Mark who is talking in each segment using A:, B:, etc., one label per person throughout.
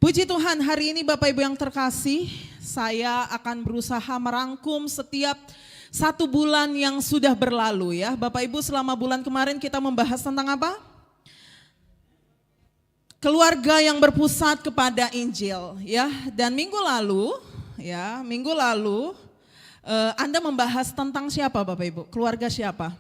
A: Puji Tuhan, hari ini Bapak Ibu yang terkasih, saya akan berusaha merangkum setiap 1 bulan yang sudah berlalu ya. Bapak Ibu, selama bulan kemarin kita membahas tentang apa? Keluarga yang berpusat kepada Injil ya. Dan minggu lalu Anda membahas tentang siapa Bapak Ibu? Keluarga siapa?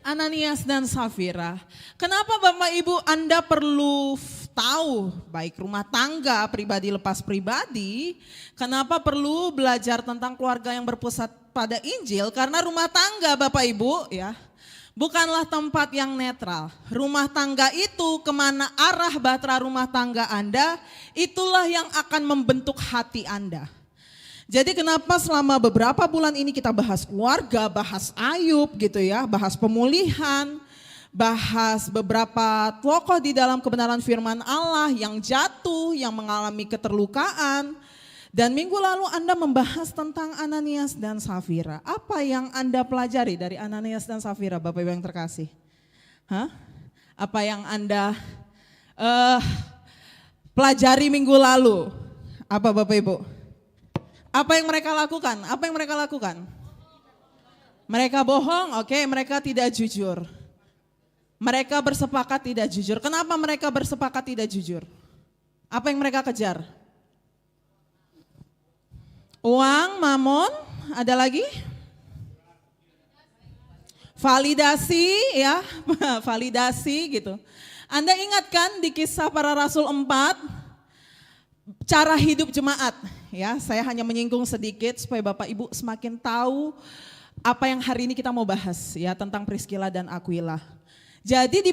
A: Ananias dan Safira. Kenapa Bapak Ibu Anda perlu tahu baik rumah tangga pribadi lepas pribadi? Kenapa perlu belajar tentang keluarga yang berpusat pada Injil? Karena rumah tangga Bapak Ibu ya bukanlah tempat yang netral. Rumah tangga itu kemana arah bahtera rumah tangga Anda, itulah yang akan membentuk hati Anda. Jadi kenapa selama beberapa bulan ini kita bahas keluarga, bahas Ayub gitu ya, bahas pemulihan, bahas beberapa tokoh di dalam kebenaran firman Allah yang jatuh, yang mengalami keterlukaan. Dan minggu lalu Anda membahas tentang Ananias dan Safira. Apa yang Anda pelajari dari Ananias dan Safira Bapak Ibu yang terkasih? Apa yang Anda pelajari minggu lalu? Apa Bapak Ibu? Apa yang mereka lakukan? Apa yang mereka lakukan? Mereka bohong, oke, mereka tidak jujur. Mereka bersepakat tidak jujur. Kenapa mereka bersepakat tidak jujur? Apa yang mereka kejar? Uang, mamon, ada lagi? Validasi ya, validasi gitu. Anda ingat kan di Kisah Para Rasul 4, cara hidup jemaat? Ya, saya hanya menyinggung sedikit supaya Bapak Ibu semakin tahu apa yang hari ini kita mau bahas ya tentang Priskila dan Aquila. Jadi di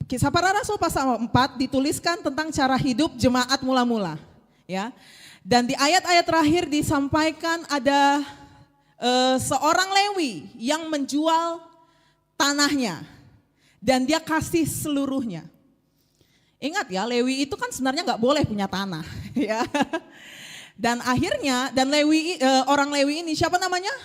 A: Kisah Para Rasul pasal 4 dituliskan tentang cara hidup jemaat mula-mula ya. Dan di ayat-ayat terakhir disampaikan ada seorang Lewi yang menjual tanahnya dan dia kasih seluruhnya. Ingat ya, Lewi itu kan sebenarnya nggak boleh punya tanah ya. Dan akhirnya orang Lewi ini siapa namanya?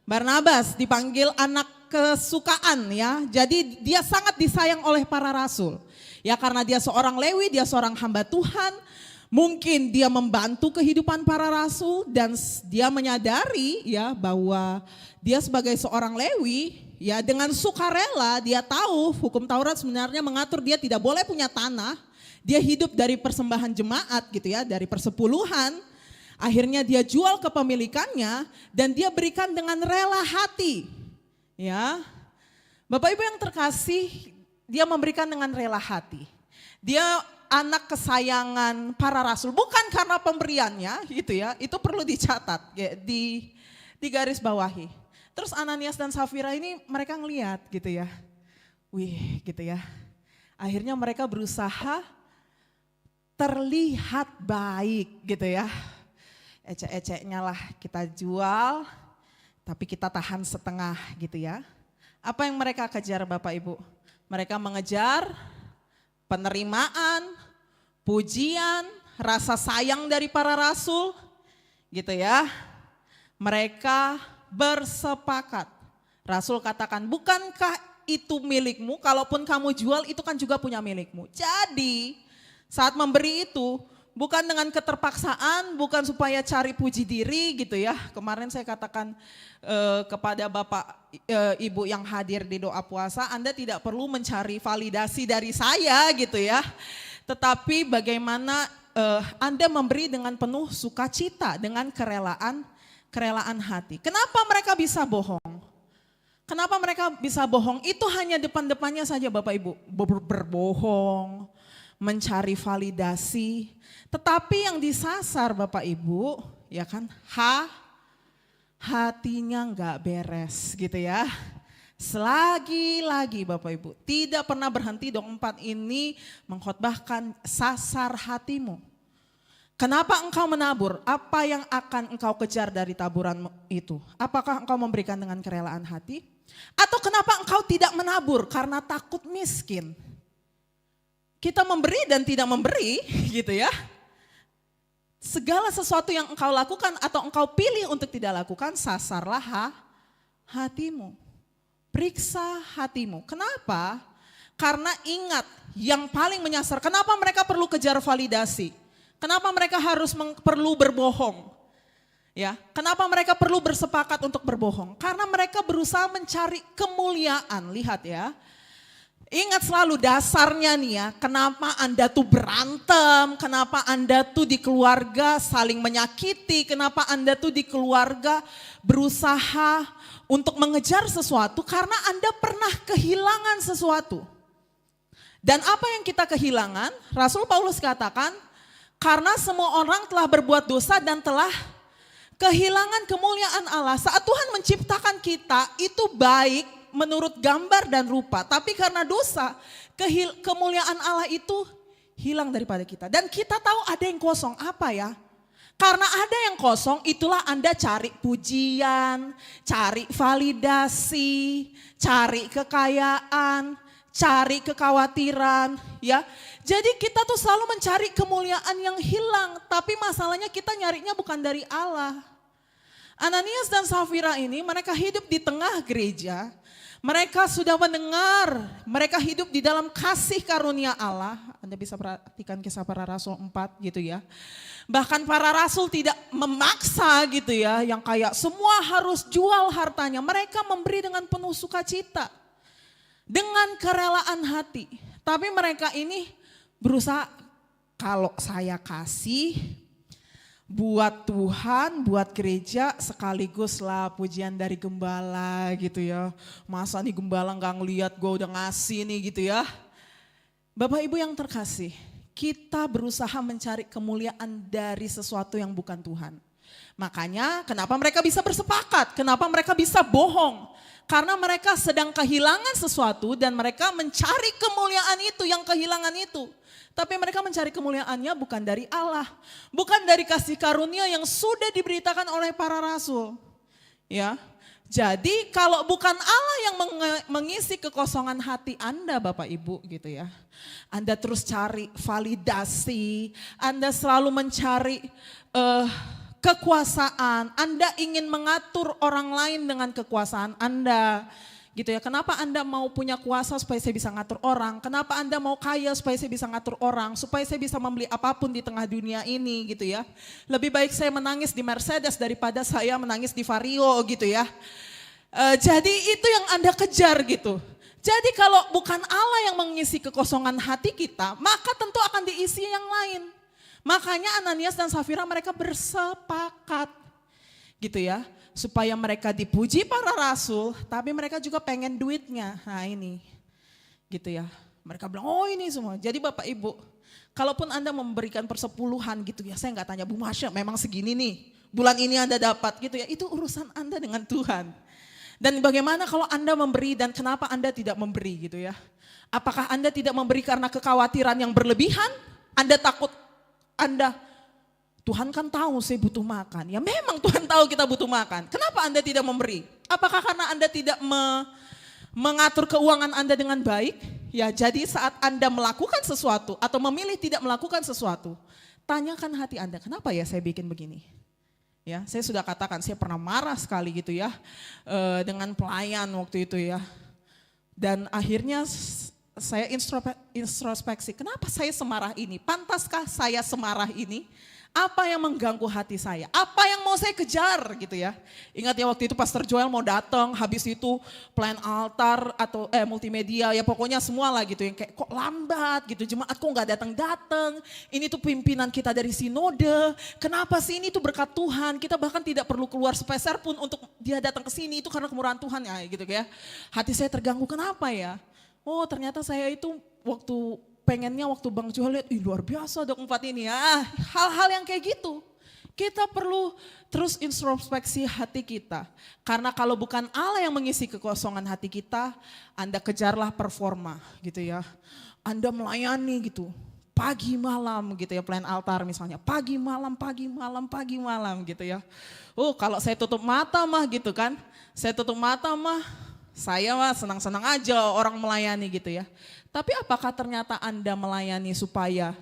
A: Barnabas, dipanggil anak kesukaan ya. Jadi dia sangat disayang oleh para rasul. Ya karena dia seorang Lewi, dia seorang hamba Tuhan. Mungkin dia membantu kehidupan para rasul dan dia menyadari ya bahwa dia sebagai seorang Lewi ya dengan sukarela dia tahu hukum Taurat sebenarnya mengatur dia tidak boleh punya tanah. Dia hidup dari persembahan jemaat gitu ya, dari persepuluhan. Akhirnya dia jual kepemilikannya dan dia berikan dengan rela hati. Ya. Bapak Ibu yang terkasih, dia memberikan dengan rela hati. Dia anak kesayangan para rasul, bukan karena pemberiannya gitu ya. Itu perlu dicatat ya, di garis bawahi. Terus Ananias dan Safira ini mereka ngelihat gitu ya. Wih, gitu ya. Akhirnya mereka berusaha terlihat baik gitu ya. Ecek-eceknya lah kita jual, tapi kita tahan setengah gitu ya. Apa yang mereka kejar Bapak Ibu? Mereka mengejar penerimaan, pujian, rasa sayang dari para rasul gitu ya. Mereka bersepakat. Rasul katakan, bukankah itu milikmu? Kalaupun kamu jual itu kan juga punya milikmu. Jadi saat memberi itu bukan dengan keterpaksaan, bukan supaya cari puji diri gitu ya. Kemarin saya katakan kepada Bapak Ibu yang hadir di doa puasa, Anda tidak perlu mencari validasi dari saya gitu ya. Tetapi bagaimana Anda memberi dengan penuh sukacita, dengan kerelaan hati. Kenapa mereka bisa bohong? Kenapa mereka bisa bohong? Itu hanya depan-depannya saja Bapak Ibu, berbohong, mencari validasi, tetapi yang disasar Bapak Ibu ya kan hatinya nggak beres gitu ya. Selagi-lagi Bapak Ibu tidak pernah berhenti dong 4 ini mengkhotbahkan sasar hatimu. Kenapa engkau menabur? Apa yang akan engkau kejar dari taburan itu? Apakah engkau memberikan dengan kerelaan hati? Atau kenapa engkau tidak menabur karena takut miskin? Kita memberi dan tidak memberi gitu ya. Segala sesuatu yang engkau lakukan atau engkau pilih untuk tidak lakukan, sasarlah hatimu. Periksa hatimu. Kenapa? Karena ingat yang paling menyasar. Kenapa mereka perlu kejar validasi? Kenapa mereka harus perlu berbohong? Ya, kenapa mereka perlu bersepakat untuk berbohong? Karena mereka berusaha mencari kemuliaan. Lihat ya. Ingat selalu dasarnya nih ya, kenapa Anda tuh berantem, kenapa Anda tuh di keluarga saling menyakiti, kenapa Anda tuh di keluarga berusaha untuk mengejar sesuatu karena Anda pernah kehilangan sesuatu. Dan apa yang kita kehilangan? Rasul Paulus katakan, karena semua orang telah berbuat dosa dan telah kehilangan kemuliaan Allah. Saat Tuhan menciptakan kita itu baik, menurut gambar dan rupa, tapi karena dosa, kemuliaan Allah itu hilang daripada kita. Dan kita tahu ada yang kosong, apa ya? Karena ada yang kosong, itulah Anda cari pujian, cari validasi, cari kekayaan, cari kekhawatiran, ya. Jadi kita tuh selalu mencari kemuliaan yang hilang, tapi masalahnya kita nyarinya bukan dari Allah. Ananias dan Safira ini mereka hidup di tengah gereja. Mereka sudah mendengar, mereka hidup di dalam kasih karunia Allah. Anda bisa perhatikan kisah para rasul 4 gitu ya. Bahkan para rasul tidak memaksa gitu ya, yang kayak semua harus jual hartanya. Mereka memberi dengan penuh sukacita, dengan kerelaan hati. Tapi mereka ini berusaha, kalau saya kasih buat Tuhan, buat gereja, sekaligus lah pujian dari gembala gitu ya. Masa nih gembala gak ngeliat gue udah ngasih nih gitu ya. Bapak Ibu yang terkasih, kita berusaha mencari kemuliaan dari sesuatu yang bukan Tuhan. Makanya kenapa mereka bisa bersepakat, kenapa mereka bisa bohong. Karena mereka sedang kehilangan sesuatu dan mereka mencari kemuliaan itu, yang kehilangan itu. Tapi mereka mencari kemuliaannya bukan dari Allah. Bukan dari kasih karunia yang sudah diberitakan oleh para rasul. Ya, jadi kalau bukan Allah yang mengisi kekosongan hati Anda Bapak Ibu gitu ya. Anda terus cari validasi, Anda selalu mencari kekuasaan, Anda ingin mengatur orang lain dengan kekuasaan Anda. Gitu ya, kenapa Anda mau punya kuasa supaya saya bisa ngatur orang? Kenapa Anda mau kaya supaya saya bisa ngatur orang? Supaya saya bisa membeli apapun di tengah dunia ini gitu ya. Lebih baik saya menangis di Mercedes daripada saya menangis di Vario gitu ya. Jadi itu yang Anda kejar gitu. Jadi kalau bukan Allah yang mengisi kekosongan hati kita, maka tentu akan diisi yang lain. Makanya Ananias dan Safira mereka bersepakat gitu ya. Supaya mereka dipuji para rasul, tapi mereka juga pengen duitnya. Nah ini, gitu ya. Mereka bilang, oh ini semua. Jadi Bapak Ibu, kalaupun Anda memberikan persepuluhan gitu ya, saya nggak tanya, Bu Masya memang segini nih, bulan ini Anda dapat gitu ya. Itu urusan Anda dengan Tuhan. Dan bagaimana kalau Anda memberi dan kenapa Anda tidak memberi gitu ya. Apakah Anda tidak memberi karena kekhawatiran yang berlebihan? Anda takut, Tuhan kan tahu saya butuh makan. Ya memang Tuhan tahu kita butuh makan. Kenapa Anda tidak memberi? Apakah karena Anda tidak mengatur keuangan Anda dengan baik? Ya jadi saat Anda melakukan sesuatu atau memilih tidak melakukan sesuatu, tanyakan hati Anda, kenapa ya saya bikin begini? Ya, saya sudah katakan saya pernah marah sekali gitu ya dengan pelayan waktu itu ya. Dan akhirnya saya introspeksi, kenapa saya semarah ini? Pantaskah saya semarah ini? Apa yang mengganggu hati saya? Apa yang mau saya kejar gitu ya? Ingat ya waktu itu Pastor Joel mau datang, habis itu plan altar atau multimedia, ya pokoknya semua lah gitu yang kayak kok lambat gitu, jemaat kok nggak datang-datang. Ini tuh pimpinan kita dari sinode. Kenapa sih ini tuh berkat Tuhan? Kita bahkan tidak perlu keluar sepeser pun untuk dia datang ke sini, itu karena kemurahan Tuhan ya gitu ya. Hati saya terganggu, kenapa ya? Oh ternyata saya itu pengennya waktu Bang Joel lihat, luar biasa dok 4 ini ya. Hal-hal yang kayak gitu. Kita perlu terus introspeksi hati kita. Karena kalau bukan Allah yang mengisi kekosongan hati kita, Anda kejarlah performa gitu ya. Anda melayani gitu. Pagi malam gitu ya, plan altar misalnya. Pagi malam gitu ya. Oh kalau saya tutup mata mah gitu kan. Saya tutup mata mah, saya mah senang-senang aja orang melayani gitu ya. Tapi apakah ternyata Anda melayani supaya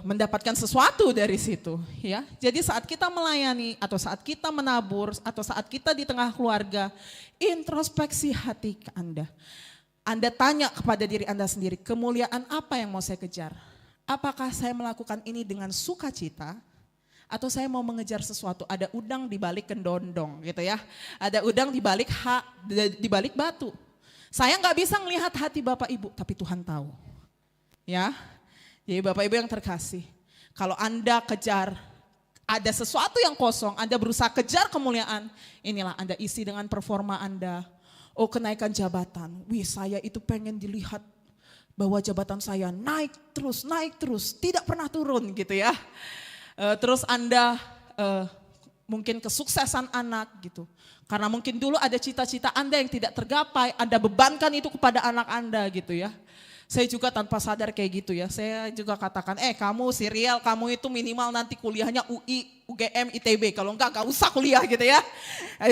A: mendapatkan sesuatu dari situ ya. Jadi saat kita melayani atau saat kita menabur atau saat kita di tengah keluarga, introspeksi hati Anda. Anda tanya kepada diri Anda sendiri, kemuliaan apa yang mau saya kejar? Apakah saya melakukan ini dengan sukacita? Atau saya mau mengejar sesuatu, ada udang di balik kendondong gitu ya. Ada udang di balik batu. Saya nggak bisa melihat hati Bapak Ibu, tapi Tuhan tahu. Ya, jadi Bapak Ibu yang terkasih, kalau Anda kejar, ada sesuatu yang kosong, Anda berusaha kejar kemuliaan, inilah Anda isi dengan performa Anda. Oh, kenaikan jabatan, wih saya itu pengen dilihat bahwa jabatan saya naik terus, tidak pernah turun gitu ya. Terus Anda mungkin kesuksesan anak gitu. Karena mungkin dulu ada cita-cita Anda yang tidak tergapai, Anda bebankan itu kepada anak Anda gitu ya. Saya juga tanpa sadar kayak gitu ya, saya juga katakan, kamu Siriel, kamu itu minimal nanti kuliahnya UI, UGM, ITB, kalau enggak usah kuliah gitu ya. Nah,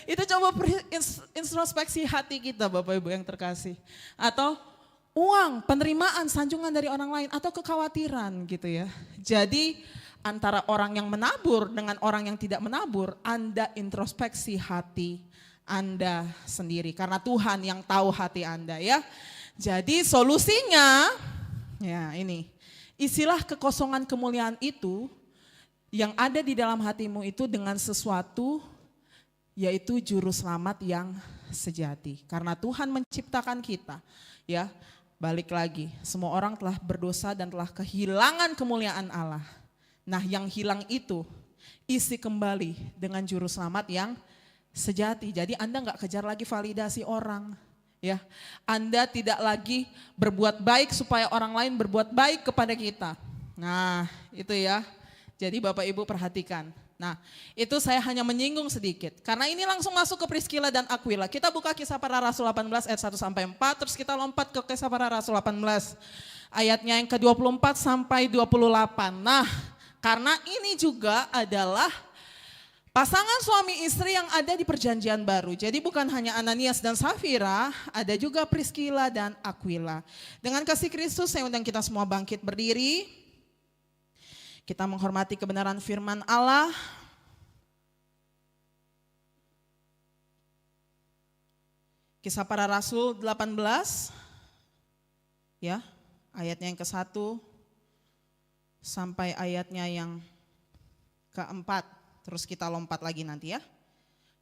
A: itu coba introspeksi hati kita Bapak Ibu yang terkasih. Atau uang, penerimaan, sanjungan dari orang lain, atau kekhawatiran gitu ya. Jadi antara orang yang menabur dengan orang yang tidak menabur, Anda introspeksi hati Anda sendiri. Karena Tuhan yang tahu hati Anda ya. Jadi solusinya, ya ini, isilah kekosongan kemuliaan itu yang ada di dalam hatimu itu dengan sesuatu, yaitu juru selamat yang sejati. Karena Tuhan menciptakan kita, ya. Balik lagi, semua orang telah berdosa dan telah kehilangan kemuliaan Allah. Nah, yang hilang itu isi kembali dengan juru selamat yang sejati. Jadi Anda nggak kejar lagi validasi orang, ya. Anda tidak lagi berbuat baik supaya orang lain berbuat baik kepada kita. Nah, itu ya. Jadi Bapak Ibu perhatikan. Nah, itu saya hanya menyinggung sedikit. Karena ini langsung masuk ke Priskila dan Aquila. Kita buka Kisah Para Rasul 18 ayat 1 sampai 4, terus kita lompat ke Kisah Para Rasul 18 ayatnya yang ke-24 sampai 28. Nah, karena ini juga adalah pasangan suami istri yang ada di perjanjian baru. Jadi bukan hanya Ananias dan Safira, ada juga Priskila dan Aquila. Dengan kasih Kristus saya undang kita semua bangkit berdiri. Kita menghormati kebenaran firman Allah. Kisah Para Rasul 18, ya, ayatnya yang ke-1 sampai ayatnya yang ke-4. Terus kita lompat lagi nanti ya.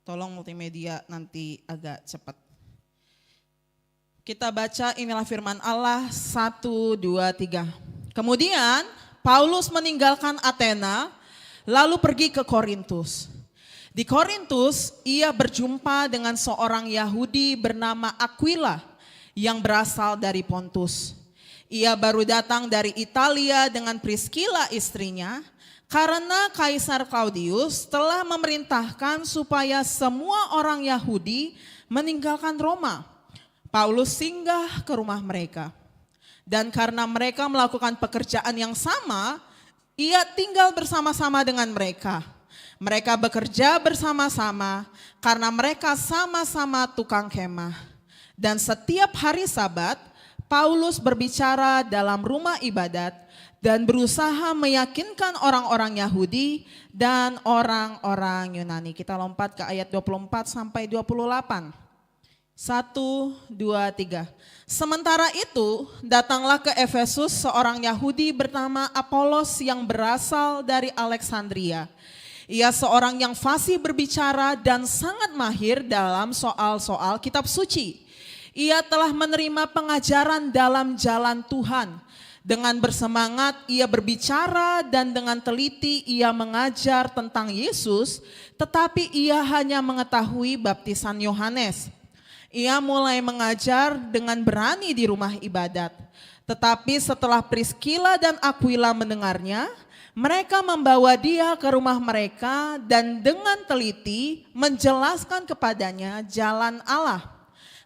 A: Tolong multimedia nanti agak cepat. Kita baca inilah firman Allah 1, 2, 3. Kemudian Paulus meninggalkan Athena lalu pergi ke Korintus. Di Korintus ia berjumpa dengan seorang Yahudi bernama Aquila yang berasal dari Pontus. Ia baru datang dari Italia dengan Priskila istrinya karena Kaisar Claudius telah memerintahkan supaya semua orang Yahudi meninggalkan Roma. Paulus singgah ke rumah mereka. Dan karena mereka melakukan pekerjaan yang sama, ia tinggal bersama-sama dengan mereka. Mereka bekerja bersama-sama karena mereka sama-sama tukang kemah. Dan setiap hari Sabat, Paulus berbicara dalam rumah ibadat dan berusaha meyakinkan orang-orang Yahudi dan orang-orang Yunani. Kita lompat ke ayat 24 sampai 28. 1, 2, 3. Sementara itu datanglah ke Efesus seorang Yahudi bernama Apolos yang berasal dari Alexandria. Ia seorang yang fasih berbicara dan sangat mahir dalam soal-soal kitab suci. Ia telah menerima pengajaran dalam jalan Tuhan. Dengan bersemangat ia berbicara dan dengan teliti ia mengajar tentang Yesus, tetapi ia hanya mengetahui baptisan Yohanes. Ia mulai mengajar dengan berani di rumah ibadat. Tetapi setelah Priskila dan Aquila mendengarnya, mereka membawa dia ke rumah mereka dan dengan teliti menjelaskan kepadanya jalan Allah.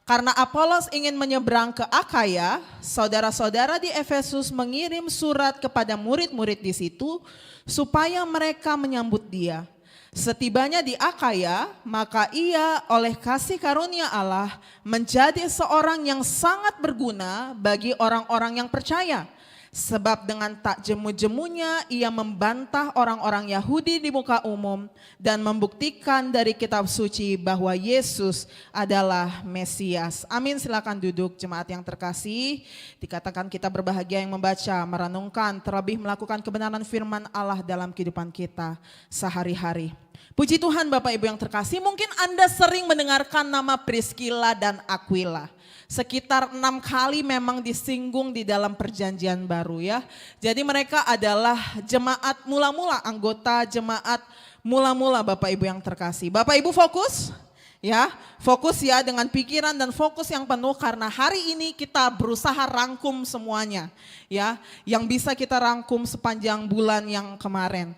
A: Karena Apolos ingin menyeberang ke Akaya, saudara-saudara di Efesus mengirim surat kepada murid-murid di situ supaya mereka menyambut dia. Setibanya di Akaya, maka ia oleh kasih karunia Allah menjadi seorang yang sangat berguna bagi orang-orang yang percaya. Sebab dengan tak jemu-jemunya ia membantah orang-orang Yahudi di muka umum dan membuktikan dari kitab suci bahwa Yesus adalah Mesias. Amin, silakan duduk jemaat yang terkasih. Dikatakan kita berbahagia yang membaca, merenungkan, terlebih melakukan kebenaran firman Allah dalam kehidupan kita sehari-hari. Puji Tuhan Bapak Ibu yang terkasih, mungkin Anda sering mendengarkan nama Priscilla dan Aquila. Sekitar 6 kali memang disinggung di dalam perjanjian baru ya. Jadi mereka adalah jemaat mula-mula, anggota jemaat mula-mula Bapak Ibu yang terkasih. Bapak Ibu fokus ya, fokus ya dengan pikiran dan fokus yang penuh karena hari ini kita berusaha rangkum semuanya ya. Yang bisa kita rangkum sepanjang bulan yang kemarin.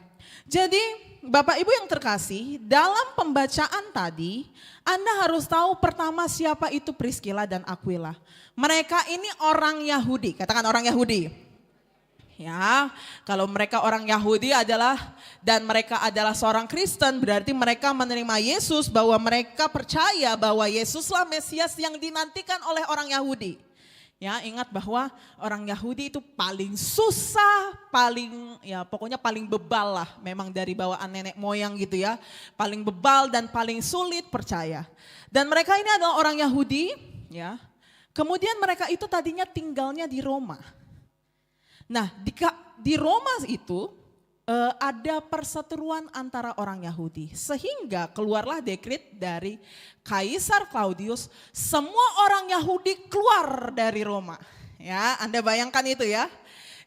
A: Jadi Bapak Ibu yang terkasih, dalam pembacaan tadi Anda harus tahu pertama siapa itu Priscilla dan Aquila. Mereka ini orang Yahudi, katakan orang Yahudi. Ya, kalau mereka orang Yahudi dan mereka adalah seorang Kristen, berarti mereka menerima Yesus, bahwa mereka percaya bahwa Yesuslah Mesias yang dinantikan oleh orang Yahudi. Ya, ingat bahwa orang Yahudi itu paling susah, pokoknya paling bebal lah, memang dari bawaan nenek moyang gitu ya. Paling bebal dan paling sulit percaya. Dan mereka ini adalah orang Yahudi ya. Kemudian mereka itu tadinya tinggalnya di Roma. Nah, di Roma itu ada perseteruan antara orang Yahudi, sehingga keluarlah dekret dari Kaisar Claudius, semua orang Yahudi keluar dari Roma. Ya, Anda bayangkan itu ya.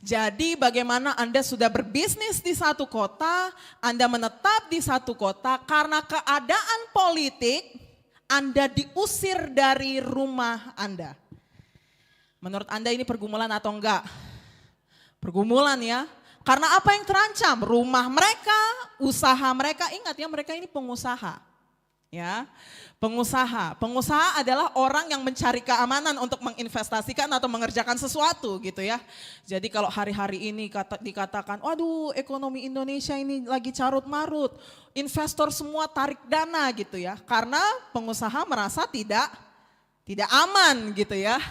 A: Jadi bagaimana Anda sudah berbisnis di satu kota, Anda menetap di satu kota, karena keadaan politik Anda diusir dari rumah Anda. Menurut Anda ini pergumulan atau enggak? Pergumulan ya. Karena apa yang terancam? Rumah mereka, usaha mereka. Ingat ya, mereka ini pengusaha. Ya, pengusaha. Pengusaha adalah orang yang mencari keamanan untuk menginvestasikan atau mengerjakan sesuatu gitu ya. Jadi kalau hari-hari ini dikatakan, waduh ekonomi Indonesia ini lagi carut marut. Investor semua tarik dana gitu ya. Karena pengusaha merasa tidak aman gitu ya.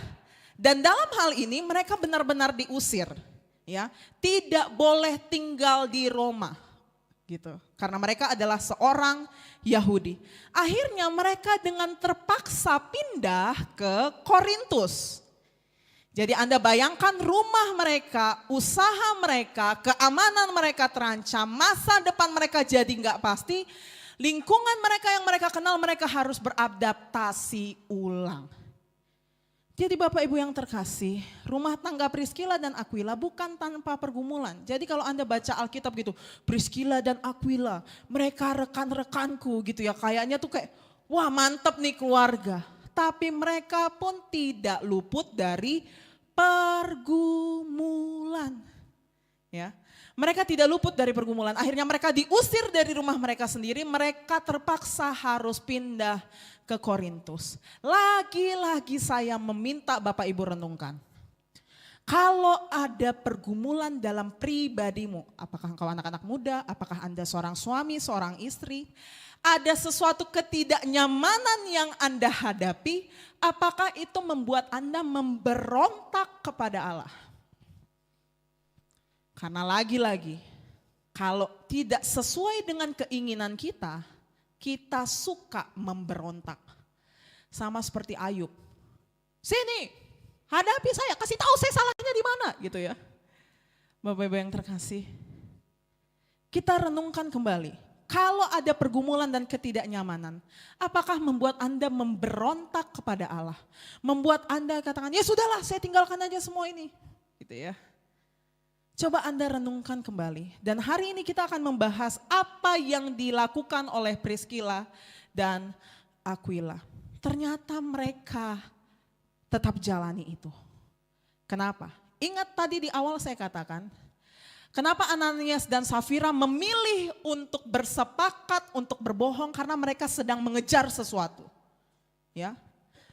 A: Dan dalam hal ini mereka benar-benar diusir. Ya, tidak boleh tinggal di Roma gitu. Karena mereka adalah seorang Yahudi. Akhirnya mereka dengan terpaksa pindah ke Korintus. Jadi Anda bayangkan rumah mereka, usaha mereka, keamanan mereka terancam, masa depan mereka jadi nggak pasti, lingkungan mereka yang mereka kenal mereka harus beradaptasi ulang. Jadi Bapak Ibu yang terkasih, rumah tangga Priscilla dan Aquila bukan tanpa pergumulan. Jadi kalau Anda baca Alkitab gitu, Priscilla dan Aquila, mereka rekan-rekanku gitu ya. Kayaknya tuh kayak, wah mantep nih keluarga. Tapi mereka pun tidak luput dari pergumulan. Ya, mereka tidak luput dari pergumulan. Akhirnya mereka diusir dari rumah mereka sendiri, mereka terpaksa harus pindah ke Korintus. Lagi-lagi saya meminta Bapak Ibu renungkan. Kalau ada pergumulan dalam pribadimu, apakah engkau anak-anak muda, apakah Anda seorang suami, seorang istri, ada sesuatu ketidaknyamanan yang Anda hadapi, apakah itu membuat Anda memberontak kepada Allah? Karena lagi-lagi, kalau tidak sesuai dengan keinginan kita suka memberontak. Sama seperti Ayub. Sini, hadapi saya, kasih tahu saya salahnya di mana gitu ya. Bapak Ibu yang terkasih, kita renungkan kembali. Kalau ada pergumulan dan ketidaknyamanan, apakah membuat Anda memberontak kepada Allah? Membuat Anda katakan, ya sudahlah saya tinggalkan aja semua ini. Gitu ya. Coba Anda renungkan kembali. Dan hari ini kita akan membahas apa yang dilakukan oleh Priscilla dan Aquila. Ternyata mereka tetap jalani itu. Kenapa? Ingat tadi di awal saya katakan, kenapa Ananias dan Safira memilih untuk bersepakat untuk berbohong, karena mereka sedang mengejar sesuatu. Ya,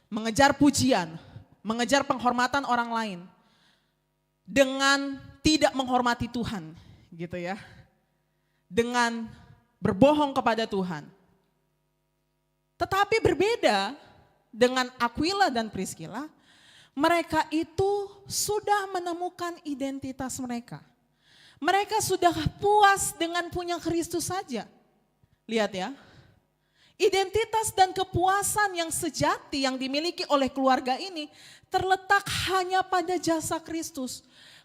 A: mengejar pujian, mengejar penghormatan orang lain. Dengan tidak menghormati Tuhan, gitu ya. Dengan berbohong kepada Tuhan. Tetapi berbeda dengan Aquila dan Priscilla, Mereka itu sudah menemukan identitas mereka. Mereka sudah puas dengan punya Kristus saja. Lihat ya, identitas dan kepuasan yang sejati yang dimiliki oleh keluarga ini terletak hanya pada jasa Kristus.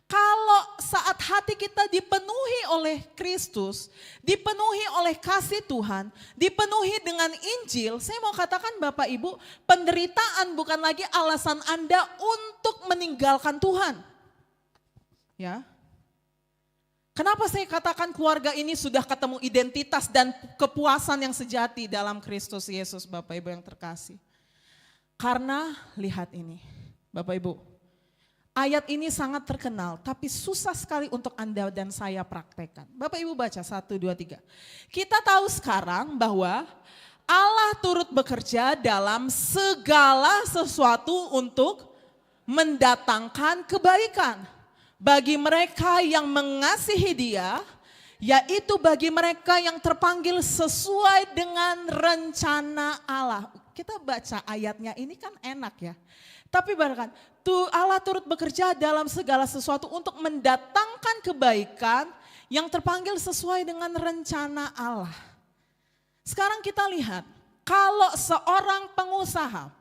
A: Kalau saat hati kita dipenuhi oleh Kristus, dipenuhi oleh kasih Tuhan, dipenuhi dengan Injil, saya mau katakan Bapak Ibu, penderitaan bukan lagi alasan Anda untuk meninggalkan Tuhan. Ya. Kenapa saya katakan keluarga ini sudah ketemu identitas dan kepuasan yang sejati dalam Kristus Yesus, Bapak Ibu yang terkasih. Karena lihat ini, Bapak Ibu, ayat ini sangat terkenal tapi susah sekali untuk Anda dan saya praktekkan. Bapak Ibu baca 1, 2, 3. Kita tahu sekarang bahwa Allah turut bekerja dalam segala sesuatu untuk mendatangkan kebaikan bagi mereka yang mengasihi Dia, yaitu bagi mereka yang terpanggil sesuai dengan rencana Allah. Kita baca ayatnya ini kan enak ya. Tapi bahkan Allah turut bekerja dalam segala sesuatu untuk mendatangkan kebaikan yang terpanggil sesuai dengan rencana Allah. Sekarang kita lihat, kalau seorang pengusaha,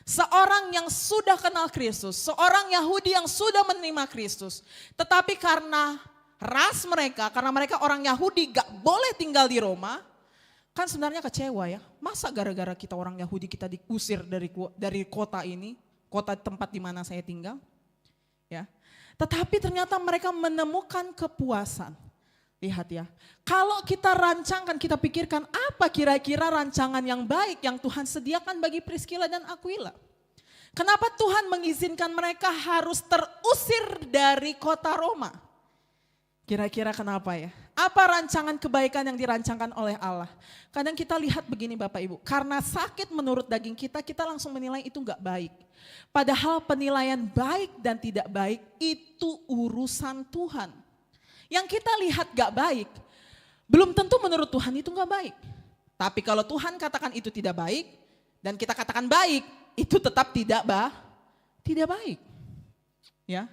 A: seorang yang sudah kenal Kristus, seorang Yahudi yang sudah menerima Kristus, tetapi karena ras mereka, karena mereka orang Yahudi gak boleh tinggal di Roma, kan sebenarnya kecewa ya. Masa gara-gara kita orang Yahudi kita diusir dari kota ini, kota tempat di mana saya tinggal? Ya. Tetapi ternyata mereka menemukan kepuasan. Lihat ya, kalau kita rancangkan, kita pikirkan apa kira-kira rancangan yang baik yang Tuhan sediakan bagi Priscilla dan Aquila. Kenapa Tuhan mengizinkan mereka harus terusir dari kota Roma? Kira-kira kenapa ya? Apa rancangan kebaikan yang dirancangkan oleh Allah? Kadang kita lihat begini Bapak Ibu, karena sakit menurut daging kita, kita langsung menilai itu enggak baik. Padahal penilaian baik dan tidak baik itu urusan Tuhan. Yang kita lihat gak baik, belum tentu menurut Tuhan itu gak baik. Tapi kalau Tuhan katakan itu tidak baik, dan kita katakan baik, itu tetap tidak baik. Ya.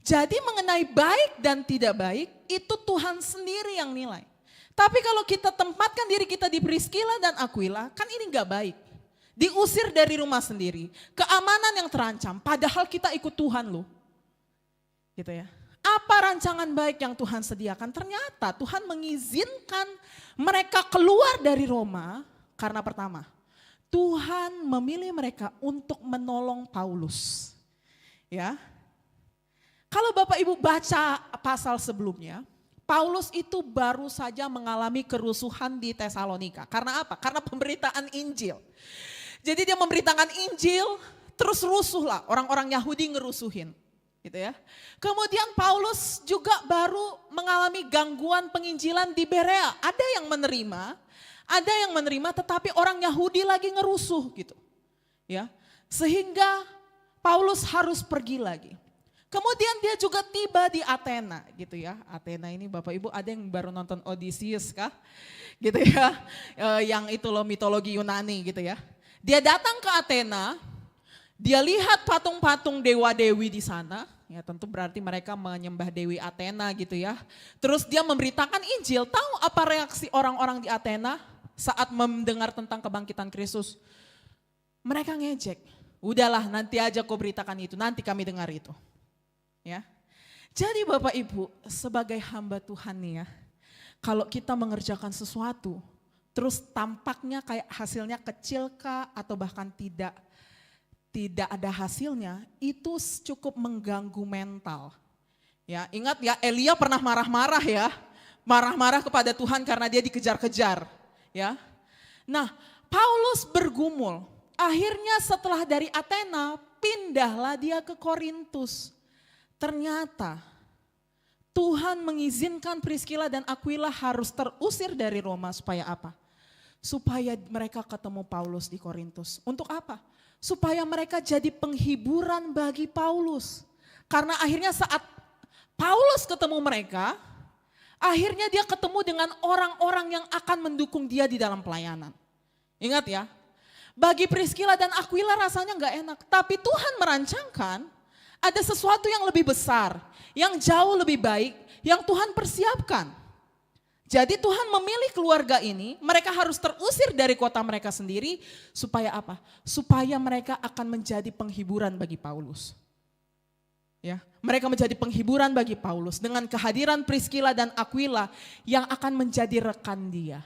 A: Jadi mengenai baik dan tidak baik, itu Tuhan sendiri yang nilai. Tapi kalau kita tempatkan diri kita di Priscilla dan Aquila, kan ini gak baik. Diusir dari rumah sendiri, keamanan yang terancam, padahal kita ikut Tuhan loh. Gitu ya. Apa rancangan baik yang Tuhan sediakan? Ternyata Tuhan mengizinkan mereka keluar dari Roma karena pertama, Tuhan memilih mereka untuk menolong Paulus. Ya. Kalau Bapak Ibu baca pasal sebelumnya, Paulus itu baru saja mengalami kerusuhan di Tesalonika. Karena apa? Karena pemberitaan Injil. Jadi dia memberitakan Injil, terus rusuhlah orang-orang Yahudi ngerusuhin. Gitu ya. Kemudian Paulus juga baru mengalami gangguan penginjilan di Berea. Ada yang menerima tetapi orang Yahudi lagi ngerusuh gitu. Ya. Sehingga Paulus harus pergi lagi. Kemudian dia juga tiba di Athena gitu ya. Athena ini Bapak Ibu ada yang baru nonton Odysseus kah? Gitu ya. Yang itu loh mitologi Yunani gitu ya. Dia datang ke Athena. Dia lihat patung-patung dewa-dewi di sana, ya tentu berarti mereka menyembah Dewi Athena gitu ya. Terus dia memberitakan Injil, tahu apa reaksi orang-orang di Athena saat mendengar tentang kebangkitan Kristus? Mereka ngejek, udahlah nanti aja kau beritakan itu, nanti kami dengar itu. Ya. Jadi Bapak Ibu sebagai hamba Tuhan nih ya, kalau kita mengerjakan sesuatu, terus tampaknya kayak hasilnya kecil kah atau bahkan tidak ada hasilnya, itu cukup mengganggu mental. Ya, ingat ya Elia pernah marah-marah ya, marah-marah kepada Tuhan karena dia dikejar-kejar. Ya, nah Paulus bergumul, akhirnya setelah dari Athena pindahlah dia ke Korintus. Ternyata Tuhan mengizinkan Priscilla dan Aquila harus terusir dari Roma supaya apa? Supaya mereka ketemu Paulus di Korintus. Untuk apa? Supaya mereka jadi penghiburan bagi Paulus. Karena akhirnya saat Paulus ketemu mereka, akhirnya dia ketemu dengan orang-orang yang akan mendukung dia di dalam pelayanan. Ingat ya, Bagi Priscilla dan Aquila rasanya nggak enak. Tapi Tuhan merancangkan ada sesuatu yang lebih besar, yang jauh lebih baik, yang Tuhan persiapkan. Jadi Tuhan memilih keluarga ini, mereka harus terusir dari kota mereka sendiri, supaya apa? Supaya mereka akan menjadi penghiburan bagi Paulus. Ya, mereka menjadi penghiburan bagi Paulus dengan kehadiran Priscilla dan Aquila yang akan menjadi rekan dia.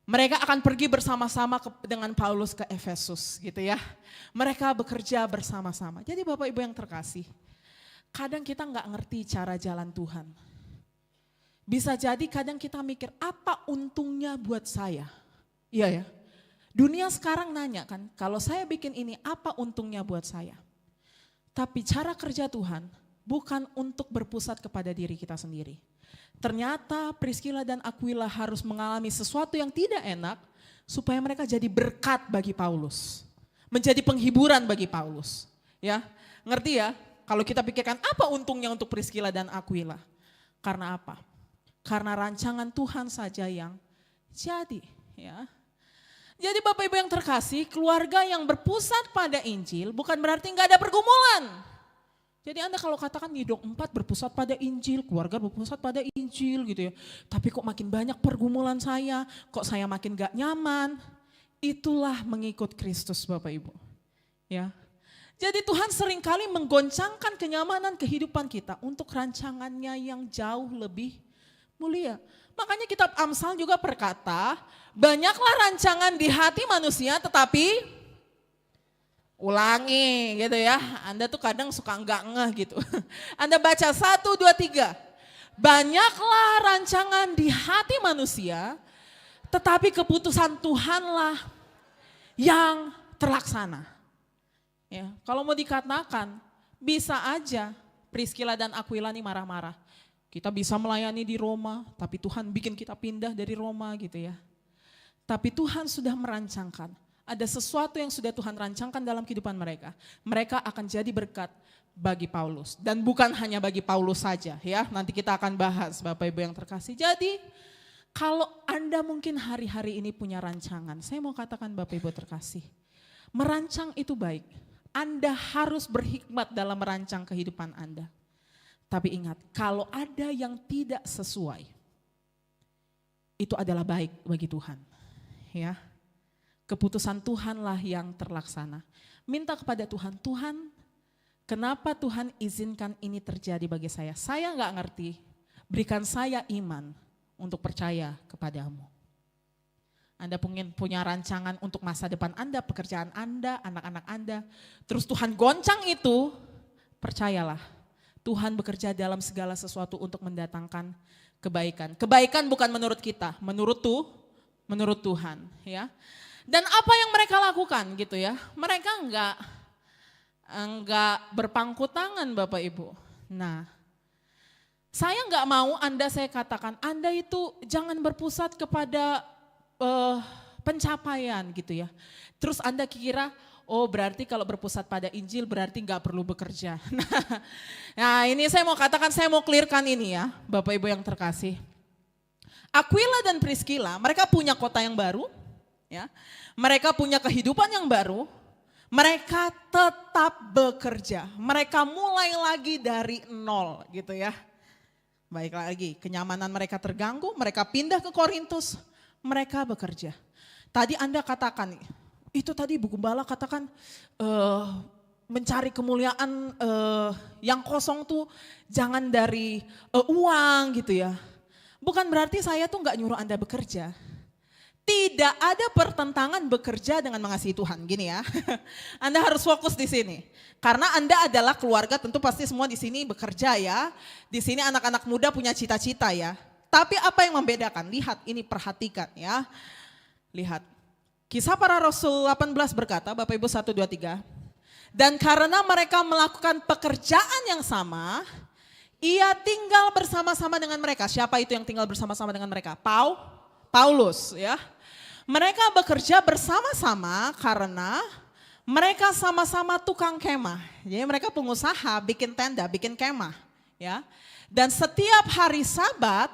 A: Mereka akan pergi bersama-sama dengan Paulus ke Efesus gitu ya. Mereka bekerja bersama-sama. Jadi Bapak Ibu yang terkasih, kadang kita nggak ngerti cara jalan Tuhan. Bisa jadi kadang kita mikir apa untungnya buat saya. Iya ya, dunia sekarang nanya kan, kalau saya bikin ini apa untungnya buat saya. Tapi cara kerja Tuhan bukan untuk berpusat kepada diri kita sendiri. Ternyata Priscilla dan Aquila harus mengalami sesuatu yang tidak enak supaya mereka jadi berkat bagi Paulus. Menjadi penghiburan bagi Paulus. Ya, ngerti ya? Kalau kita pikirkan apa untungnya untuk Priscilla dan Aquila? Karena apa? Karena rancangan Tuhan saja yang jadi. Ya. Jadi Bapak Ibu yang terkasih, keluarga yang berpusat pada Injil bukan berarti nggak ada pergumulan. Jadi Anda kalau katakan Nidok 4 berpusat pada Injil, keluarga berpusat pada Injil gitu ya. Tapi kok makin banyak pergumulan saya, kok saya makin gak nyaman. Itulah mengikut Kristus Bapak Ibu. Ya. Jadi Tuhan seringkali menggoncangkan kenyamanan kehidupan kita untuk rancangannya yang jauh lebih mulia. Makanya kitab Amsal juga berkata, banyaklah rancangan di hati manusia tetapi ulangi gitu ya. Anda tuh kadang suka enggak ngeh gitu. Anda baca 1, 2, 3. Banyaklah rancangan di hati manusia tetapi keputusan Tuhanlah yang terlaksana. Ya, kalau mau dikatakan bisa aja Priscilla dan Aquila ini marah-marah. Kita bisa melayani di Roma, tapi Tuhan bikin kita pindah dari Roma gitu ya. Tapi Tuhan sudah merancangkan, ada sesuatu yang sudah Tuhan rancangkan dalam kehidupan mereka. Mereka akan jadi berkat bagi Paulus. Dan bukan hanya bagi Paulus saja ya, nanti kita akan bahas Bapak Ibu yang terkasih. Jadi kalau Anda mungkin hari-hari ini punya rancangan, saya mau katakan Bapak Ibu terkasih, merancang itu baik. Anda harus berhikmat dalam merancang kehidupan Anda. Tapi ingat, kalau ada yang tidak sesuai, itu adalah baik bagi Tuhan. Ya, keputusan Tuhanlah yang terlaksana. Minta kepada Tuhan, Tuhan, kenapa Tuhan izinkan ini terjadi bagi saya? Saya nggak ngerti, berikan saya iman untuk percaya kepadamu. Anda punya rancangan untuk masa depan Anda, pekerjaan Anda, anak-anak Anda. Terus Tuhan goncang itu, percayalah. Tuhan bekerja dalam segala sesuatu untuk mendatangkan kebaikan. Kebaikan bukan menurut kita, menurut Tuhan, ya. Dan apa yang mereka lakukan gitu ya? Mereka enggak berpangku tangan Bapak Ibu. Nah, saya enggak mau saya katakan Anda itu jangan berpusat kepada pencapaian gitu ya. Terus Anda kira oh berarti kalau berpusat pada Injil berarti nggak perlu bekerja. Nah ini saya mau katakan, saya mau clearkan ini ya Bapak Ibu yang terkasih. Aquila dan Priscilla mereka punya kota yang baru, ya. Mereka punya kehidupan yang baru, mereka tetap bekerja. Mereka mulai lagi dari nol gitu ya. Baik lagi, kenyamanan mereka terganggu, mereka pindah ke Korintus, mereka bekerja. Tadi Anda katakan itu tadi Bu Gembala katakan mencari kemuliaan yang kosong tuh jangan dari uang gitu ya. Bukan berarti saya tuh nggak nyuruh Anda bekerja. Tidak ada pertentangan bekerja dengan mengasihi Tuhan, gini ya. Anda harus fokus di sini. Karena Anda adalah keluarga, tentu pasti semua di sini bekerja ya. Di sini anak-anak muda punya cita-cita ya. Tapi apa yang membedakan? Lihat ini, perhatikan ya. Lihat. Kisah Para Rasul 18 berkata, Bapak Ibu 1, 2, 3. Dan karena mereka melakukan pekerjaan yang sama, ia tinggal bersama-sama dengan mereka. Siapa itu yang tinggal bersama-sama dengan mereka? Paulus ya. Mereka bekerja bersama-sama karena mereka sama-sama tukang kemah. Jadi mereka pengusaha bikin tenda, bikin kemah ya. Dan setiap hari Sabat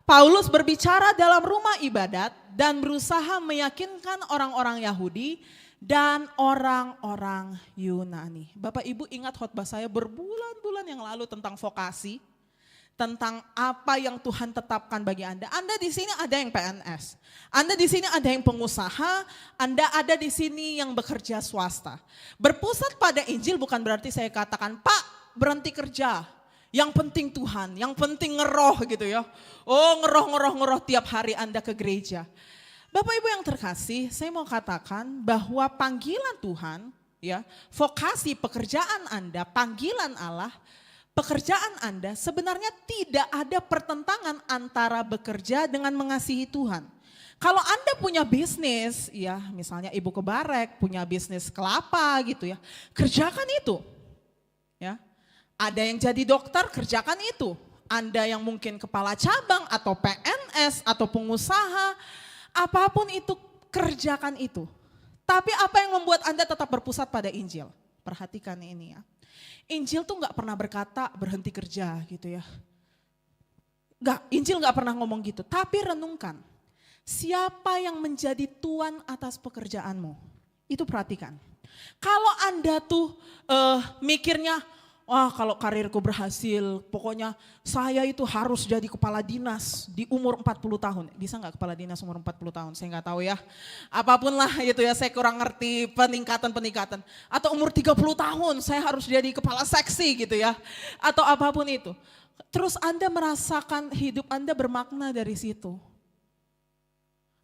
A: Paulus berbicara dalam rumah ibadat dan berusaha meyakinkan orang-orang Yahudi dan orang-orang Yunani. Bapak Ibu ingat khotbah saya berbulan-bulan yang lalu tentang vokasi, tentang apa yang Tuhan tetapkan bagi Anda. Anda di sini ada yang PNS, Anda di sini ada yang pengusaha, Anda ada di sini yang bekerja swasta. Berpusat pada Injil bukan berarti saya katakan, Pak berhenti kerja, yang penting Tuhan, yang penting ngeroh gitu ya. Oh ngeroh tiap hari Anda ke gereja. Bapak Ibu yang terkasih, saya mau katakan bahwa panggilan Tuhan, ya, vokasi pekerjaan Anda, panggilan Allah, pekerjaan Anda sebenarnya tidak ada pertentangan antara bekerja dengan mengasihi Tuhan. Kalau Anda punya bisnis, ya misalnya ibu kebarek punya bisnis kelapa gitu ya, kerjakan itu. Ya, ada yang jadi dokter, kerjakan itu. Anda yang mungkin kepala cabang atau PNS atau pengusaha, apapun itu, kerjakan itu. Tapi apa yang membuat Anda tetap berpusat pada Injil? Perhatikan ini ya. Injil tuh gak pernah berkata berhenti kerja gitu ya. Injil gak pernah ngomong gitu. Tapi renungkan, siapa yang menjadi tuan atas pekerjaanmu? Itu perhatikan. Kalau Anda tuh mikirnya, wah kalau karirku berhasil, pokoknya saya itu harus jadi kepala dinas di umur 40 tahun. Bisa gak kepala dinas umur 40 tahun? Saya gak tahu ya. Apapun lah itu ya, saya kurang ngerti peningkatan. Atau umur 30 tahun saya harus jadi kepala seksi gitu ya. Atau apapun itu. Terus Anda merasakan hidup Anda bermakna dari situ.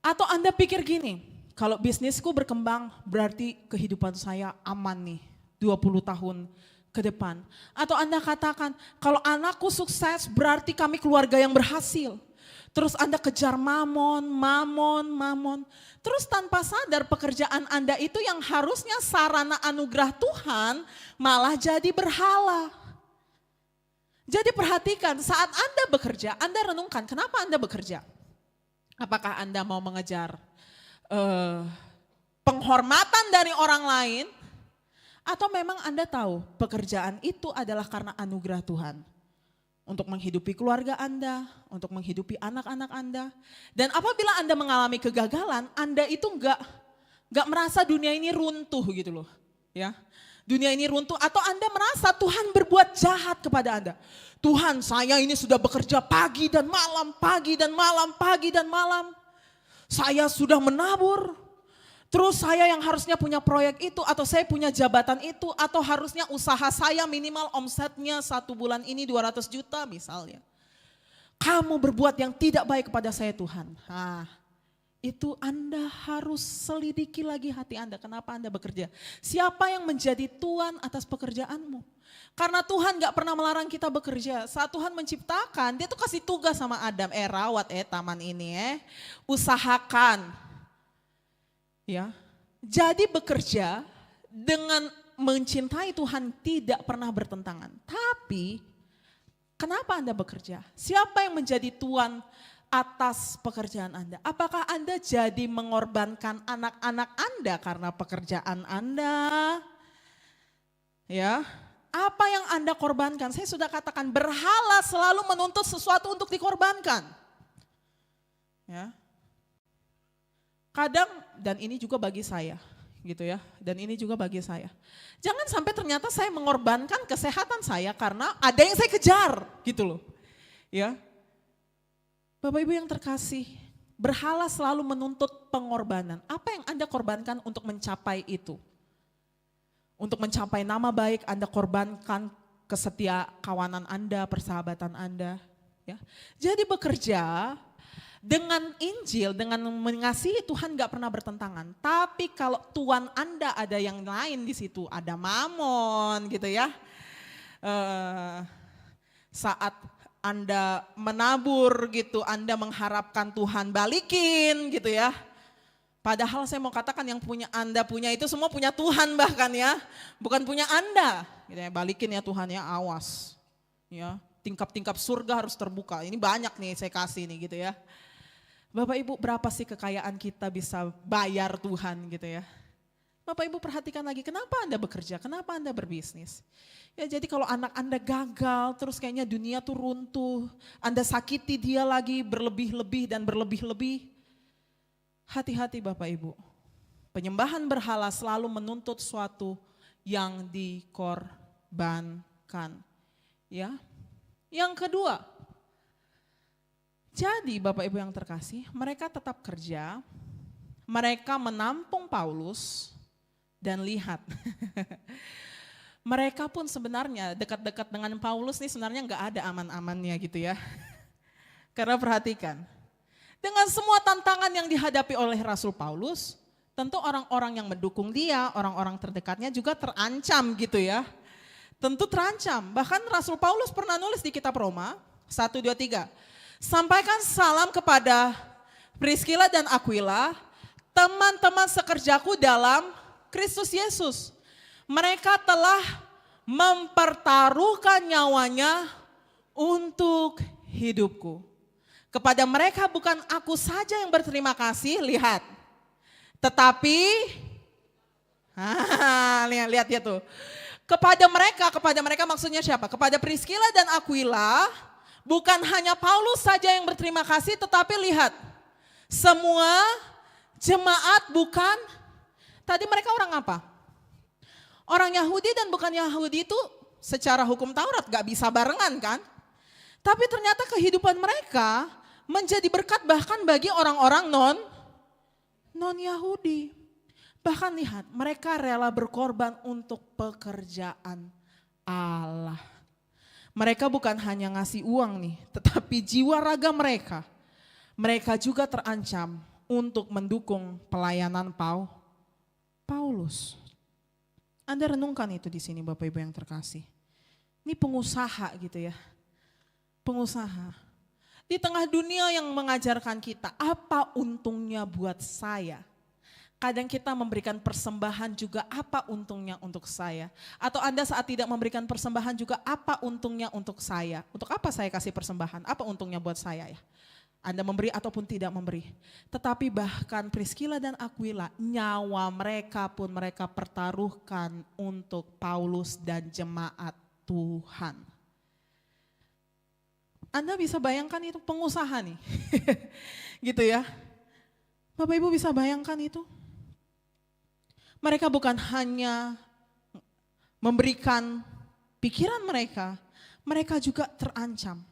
A: Atau Anda pikir gini, kalau bisnisku berkembang berarti kehidupan saya aman nih 20 tahun ke depan. Atau Anda katakan, kalau anakku sukses berarti kami keluarga yang berhasil. Terus Anda kejar mamon. Terus tanpa sadar pekerjaan Anda itu yang harusnya sarana anugerah Tuhan malah jadi berhala. Jadi perhatikan saat Anda bekerja, Anda renungkan kenapa Anda bekerja. Apakah Anda mau mengejar penghormatan dari orang lain? Atau memang Anda tahu pekerjaan itu adalah karena anugerah Tuhan. Untuk menghidupi keluarga Anda, untuk menghidupi anak-anak Anda. Dan apabila Anda mengalami kegagalan, Anda itu enggak merasa dunia ini runtuh gitu loh. Ya, dunia ini runtuh atau Anda merasa Tuhan berbuat jahat kepada Anda. Tuhan saya ini sudah bekerja pagi dan malam. Saya sudah menabur. Terus saya yang harusnya punya proyek itu atau saya punya jabatan itu atau harusnya usaha saya minimal omsetnya 1 bulan ini 200 juta misalnya. Kamu berbuat yang tidak baik kepada saya Tuhan. Itu Anda harus selidiki lagi hati Anda. Kenapa Anda bekerja? Siapa yang menjadi tuan atas pekerjaanmu? Karena Tuhan gak pernah melarang kita bekerja. Saat Tuhan menciptakan, dia tuh kasih tugas sama Adam. Rawat taman ini usahakan. Ya, jadi bekerja dengan mencintai Tuhan tidak pernah bertentangan. Tapi kenapa Anda bekerja? Siapa yang menjadi tuan atas pekerjaan Anda? Apakah Anda jadi mengorbankan anak-anak Anda karena pekerjaan Anda? Ya, apa yang Anda korbankan? Saya sudah katakan berhala selalu menuntut sesuatu untuk dikorbankan. Ya. Kadang, dan ini juga bagi saya, gitu ya, dan ini juga bagi saya. Jangan sampai ternyata saya mengorbankan kesehatan saya karena ada yang saya kejar, gitu loh. Ya, Bapak Ibu yang terkasih, berhala selalu menuntut pengorbanan. Apa yang Anda korbankan untuk mencapai itu? Untuk mencapai nama baik, Anda korbankan kesetia kawanan Anda, persahabatan Anda. Ya, jadi bekerja dengan Injil, dengan mengasihi Tuhan gak pernah bertentangan. Tapi kalau Tuhan Anda ada yang lain di situ, ada mamon gitu ya. Saat Anda menabur gitu, Anda mengharapkan Tuhan balikin gitu ya. Padahal saya mau katakan yang punya Anda punya itu semua punya Tuhan bahkan ya. Bukan punya Anda. Gitu ya, balikin ya Tuhan ya, awas. Ya, tingkap-tingkap surga harus terbuka. Ini banyak nih saya kasih nih gitu ya. Bapak Ibu berapa sih kekayaan kita bisa bayar Tuhan gitu ya. Bapak Ibu perhatikan lagi kenapa Anda bekerja, kenapa Anda berbisnis. Ya jadi kalau anak Anda gagal terus kayaknya dunia tuh runtuh. Anda sakiti dia lagi berlebih-lebih dan berlebih-lebih. Hati-hati Bapak Ibu. Penyembahan berhala selalu menuntut suatu yang dikorbankan. Ya. Yang kedua, jadi Bapak Ibu yang terkasih, mereka tetap kerja, mereka menampung Paulus dan lihat. Mereka pun sebenarnya dekat-dekat dengan Paulus nih sebenarnya nggak ada aman-amannya gitu ya. Karena perhatikan, dengan semua tantangan yang dihadapi oleh Rasul Paulus, tentu orang-orang yang mendukung dia, orang-orang terdekatnya juga terancam gitu ya. Tentu terancam, bahkan Rasul Paulus pernah nulis di kitab Roma 1, 2, 3. Sampaikan salam kepada Priscilla dan Aquila, teman-teman sekerjaku dalam Kristus Yesus. Mereka telah mempertaruhkan nyawanya untuk hidupku. Kepada mereka bukan aku saja yang berterima kasih, lihat. Tetapi, lihat ya tuh. Kepada mereka maksudnya siapa? Kepada Priscilla dan Aquila, bukan hanya Paulus saja yang berterima kasih, tetapi lihat, semua jemaat bukan, tadi mereka orang apa? Orang Yahudi dan bukan Yahudi itu secara hukum Taurat gak bisa barengan kan? Tapi ternyata kehidupan mereka menjadi berkat bahkan bagi orang-orang non-Yahudi. Bahkan lihat, mereka rela berkorban untuk pekerjaan Allah. Mereka bukan hanya ngasih uang nih, tetapi jiwa raga mereka. Mereka juga terancam untuk mendukung pelayanan Paulus. Anda renungkan itu di sini Bapak Ibu yang terkasih. Ini pengusaha gitu ya. Pengusaha. Di tengah dunia yang mengajarkan kita, apa untungnya buat saya? Kadang kita memberikan persembahan juga, apa untungnya untuk saya? Atau Anda saat tidak memberikan persembahan juga, apa untungnya untuk saya? Untuk apa saya kasih persembahan? Apa untungnya buat saya ya? Anda memberi ataupun tidak memberi. Tetapi bahkan Priscilla dan Aquila, nyawa mereka pun mereka pertaruhkan untuk Paulus dan jemaat Tuhan. Anda bisa bayangkan itu pengusaha nih. Gitu ya. Bapak Ibu bisa bayangkan itu? Mereka bukan hanya memberikan pikiran mereka, mereka juga terancam.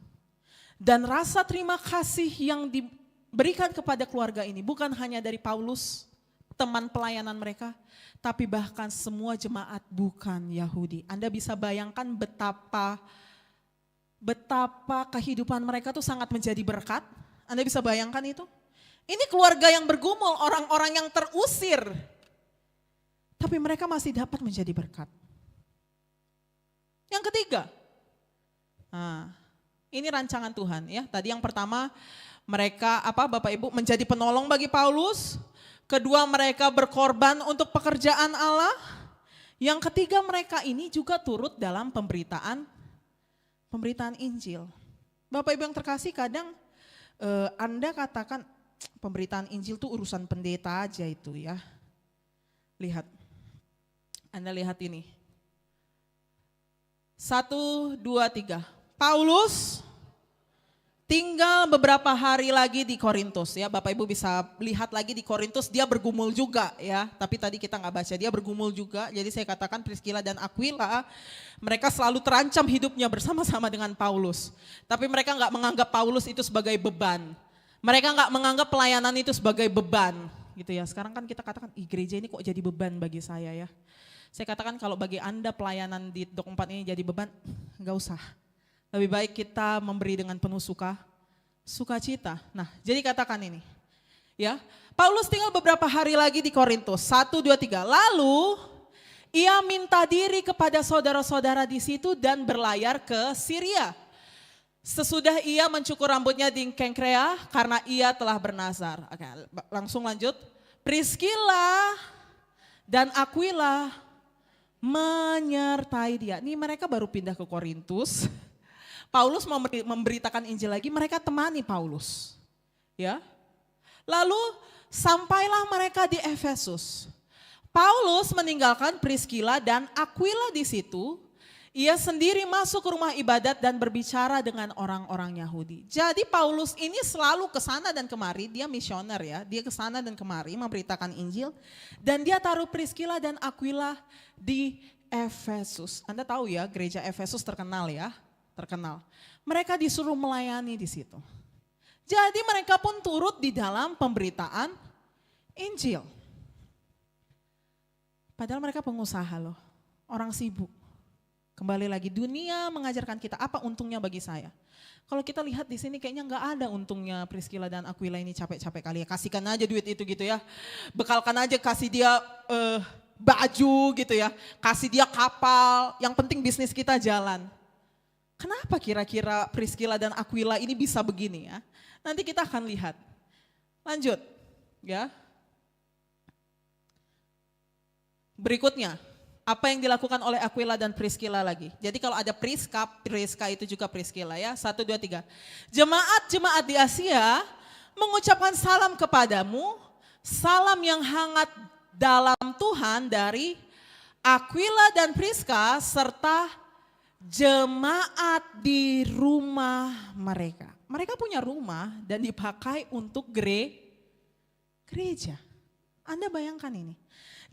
A: Dan rasa terima kasih yang diberikan kepada keluarga ini bukan hanya dari Paulus, teman pelayanan mereka, tapi bahkan semua jemaat bukan Yahudi. Anda bisa bayangkan betapa kehidupan mereka tuh sangat menjadi berkat. Anda bisa bayangkan itu? Ini keluarga yang bergumul, orang-orang yang terusir. Tapi mereka masih dapat menjadi berkat. Yang ketiga, ini rancangan Tuhan ya. Tadi yang pertama mereka Bapak Ibu menjadi penolong bagi Paulus. Kedua mereka berkorban untuk pekerjaan Allah. Yang ketiga mereka ini juga turut dalam pemberitaan Injil. Bapak Ibu yang terkasih kadang Anda katakan pemberitaan Injil itu urusan pendeta aja itu ya. Lihat. Anda lihat ini. 1, 2, 3. Paulus tinggal beberapa hari lagi di Korintus ya. Bapak Ibu bisa lihat lagi di Korintus dia bergumul juga ya. Tapi tadi kita nggak baca, dia bergumul juga. Jadi saya katakan Priscilla dan Aquila mereka selalu terancam hidupnya bersama-sama dengan Paulus. Tapi mereka nggak menganggap Paulus itu sebagai beban. Mereka nggak menganggap pelayanan itu sebagai beban gitu ya. Sekarang kan kita katakan gereja ini kok jadi beban bagi saya ya. Saya katakan kalau bagi Anda pelayanan di Dok 4 ini jadi beban, nggak usah. Lebih baik kita memberi dengan penuh sukacita. Nah, jadi katakan ini. Ya, Paulus tinggal beberapa hari lagi di Korintus. 1, 2, 3. Lalu ia minta diri kepada saudara-saudara di situ dan berlayar ke Syria. Sesudah ia mencukur rambutnya di Kengkrea karena ia telah bernazar. Oke, langsung lanjut. Priscilla dan Aquila menyertai dia. Ini mereka baru pindah ke Korintus. Paulus memberitakan Injil lagi, mereka temani Paulus. Ya. Lalu sampailah mereka di Efesus. Paulus meninggalkan Priscilla dan Aquila di situ. Ia sendiri masuk ke rumah ibadat dan berbicara dengan orang-orang Yahudi. Jadi Paulus ini selalu ke sana dan kemari, dia misioner ya. Dia ke sana dan kemari memberitakan Injil. Dan dia taruh Priscilla dan Aquila di Efesus. Anda tahu ya, gereja Efesus terkenal ya, terkenal. Mereka disuruh melayani di situ. Jadi mereka pun turut di dalam pemberitaan Injil. Padahal mereka pengusaha loh, orang sibuk. Kembali lagi, dunia mengajarkan kita apa untungnya bagi saya. Kalau kita lihat di sini kayaknya nggak ada untungnya Priscilla dan Aquila ini capek-capek kali ya. Kasihkan aja duit itu gitu ya. Bekalkan aja, kasih dia baju gitu ya. Kasih dia kapal, yang penting bisnis kita jalan. Kenapa kira-kira Priscilla dan Aquila ini bisa begini ya? Nanti kita akan lihat. Lanjut ya. Berikutnya. Apa yang dilakukan oleh Aquila dan Priscilla lagi. Jadi kalau ada Priska itu juga Priscilla ya. 1, 2, 3. Jemaat-jemaat di Asia mengucapkan salam kepadamu. Salam yang hangat dalam Tuhan dari Aquila dan Priska serta jemaat di rumah mereka. Mereka punya rumah dan dipakai untuk gereja. Anda bayangkan ini.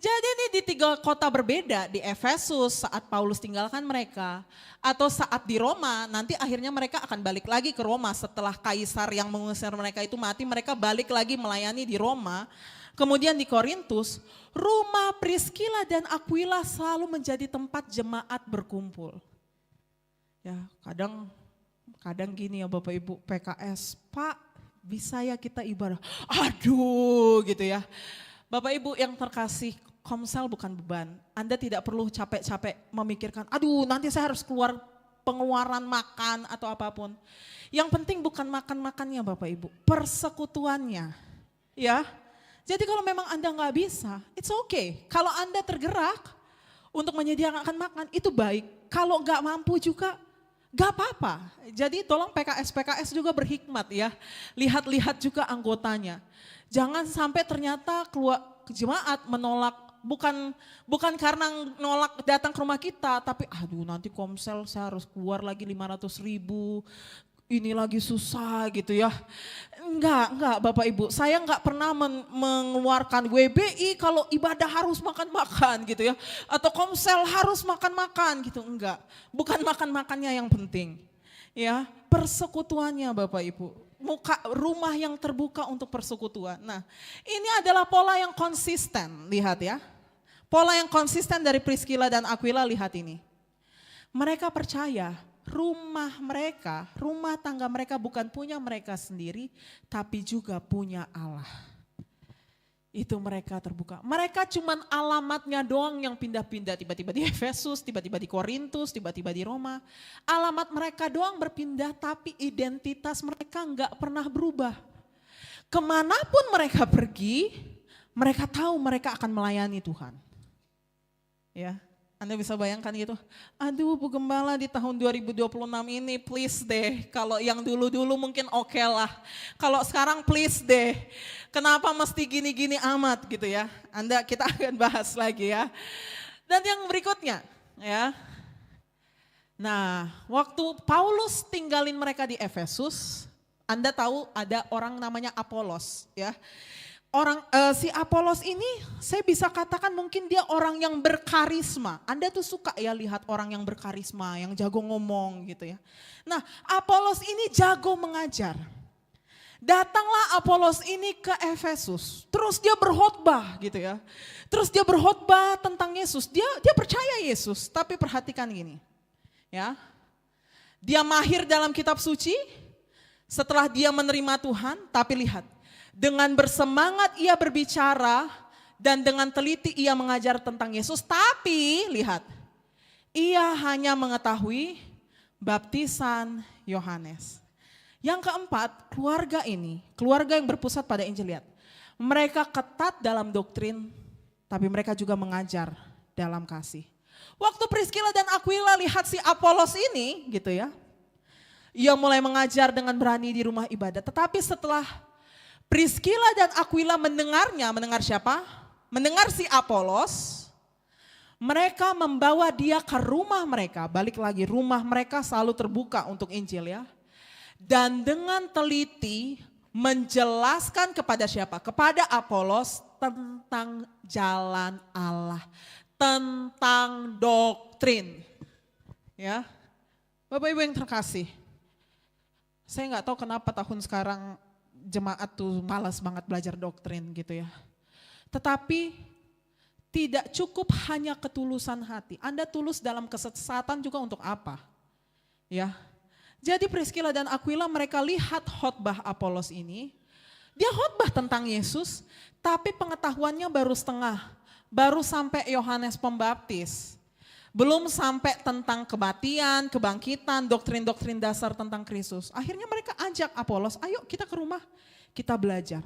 A: Jadi ini di 3 kota berbeda, di Efesus saat Paulus tinggalkan mereka, atau saat di Roma, nanti akhirnya mereka akan balik lagi ke Roma setelah kaisar yang mengusir mereka itu mati, mereka balik lagi melayani di Roma. Kemudian di Korintus, rumah Priscilla dan Aquila selalu menjadi tempat jemaat berkumpul. Ya, kadang gini ya Bapak Ibu PKS, Pak bisa ya kita ibadah, aduh gitu ya. Bapak Ibu yang terkasih, Komsel bukan beban. Anda tidak perlu capek-capek memikirkan, aduh nanti saya harus keluar pengeluaran makan atau apapun. Yang penting bukan makan-makannya Bapak Ibu, persekutuannya. Ya, jadi kalau memang Anda nggak bisa, it's okay. Kalau Anda tergerak untuk menyediakan makan, itu baik. Kalau nggak mampu juga, gak apa-apa. Jadi tolong PKS juga berhikmat ya. Lihat-lihat juga anggotanya. Jangan sampai ternyata keluar jemaat menolak, bukan karena nolak datang ke rumah kita, tapi aduh nanti Komsel saya harus keluar lagi 500.000, ini lagi susah gitu ya. Enggak Bapak Ibu, saya enggak pernah mengeluarkan WBI kalau ibadah harus makan-makan gitu ya. Atau Komsel harus makan-makan gitu, enggak. Bukan makan-makannya yang penting ya, persekutuannya Bapak Ibu. Rumah yang terbuka untuk persekutuan. Nah ini adalah pola yang konsisten, lihat ya. Pola yang konsisten dari Priscilla dan Aquila, lihat ini. Mereka percaya rumah mereka, rumah tangga mereka bukan punya mereka sendiri, tapi juga punya Allah. Itu mereka terbuka. Mereka cuman alamatnya doang yang pindah-pindah, tiba-tiba di Efesus, tiba-tiba di Korintus, tiba-tiba di Roma. Alamat mereka doang berpindah, tapi identitas mereka enggak pernah berubah. Kemanapun mereka pergi, mereka tahu mereka akan melayani Tuhan. Ya, Anda bisa bayangkan gitu, aduh Bu Gembala di tahun 2026 ini please deh, kalau yang dulu-dulu mungkin oke lah, kalau sekarang please deh, kenapa mesti gini-gini amat gitu ya, kita akan bahas lagi ya. Dan yang berikutnya ya, nah waktu Paulus tinggalin mereka di Efesus, Anda tahu ada orang namanya Apolos ya. Si Apolos ini saya bisa katakan mungkin dia orang yang berkarisma. Anda tuh suka ya lihat orang yang berkarisma, yang jago ngomong gitu ya. Nah Apolos ini jago mengajar. Datanglah Apolos ini ke Efesus, terus dia berkhotbah gitu ya. Terus dia berkhotbah tentang Yesus, dia percaya Yesus, tapi perhatikan gini ya. Dia mahir dalam kitab suci setelah dia menerima Tuhan, tapi lihat. Dengan bersemangat ia berbicara dan dengan teliti ia mengajar tentang Yesus. Tapi lihat, ia hanya mengetahui baptisan Yohanes. Yang keempat, keluarga ini, keluarga yang berpusat pada Injil, lihat. Mereka ketat dalam doktrin, tapi mereka juga mengajar dalam kasih. Waktu Priscilla dan Aquila lihat si Apolos ini gitu ya. Ia mulai mengajar dengan berani di rumah ibadat. Tetapi setelah Priscilla dan Aquila mendengar siapa? Mendengar si Apolos, Mereka membawa dia ke rumah mereka, balik lagi rumah mereka selalu terbuka untuk Injil ya. Dan dengan teliti menjelaskan kepada siapa? Kepada Apolos tentang jalan Allah, tentang doktrin. Ya, Bapak Ibu yang terkasih, saya nggak tahu kenapa tahun sekarang jemaat tuh malas banget belajar doktrin gitu ya. Tetapi tidak cukup hanya ketulusan hati. Anda tulus dalam kesesatan juga untuk apa? Ya. Jadi Priscilla dan Aquila mereka lihat khotbah Apolos ini. Dia khotbah tentang Yesus, tapi pengetahuannya baru setengah. Baru sampai Yohanes Pembaptis. Belum sampai tentang kematian, kebangkitan, doktrin-doktrin dasar tentang Kristus. Akhirnya mereka ajak Apolos, ayo kita ke rumah, kita belajar.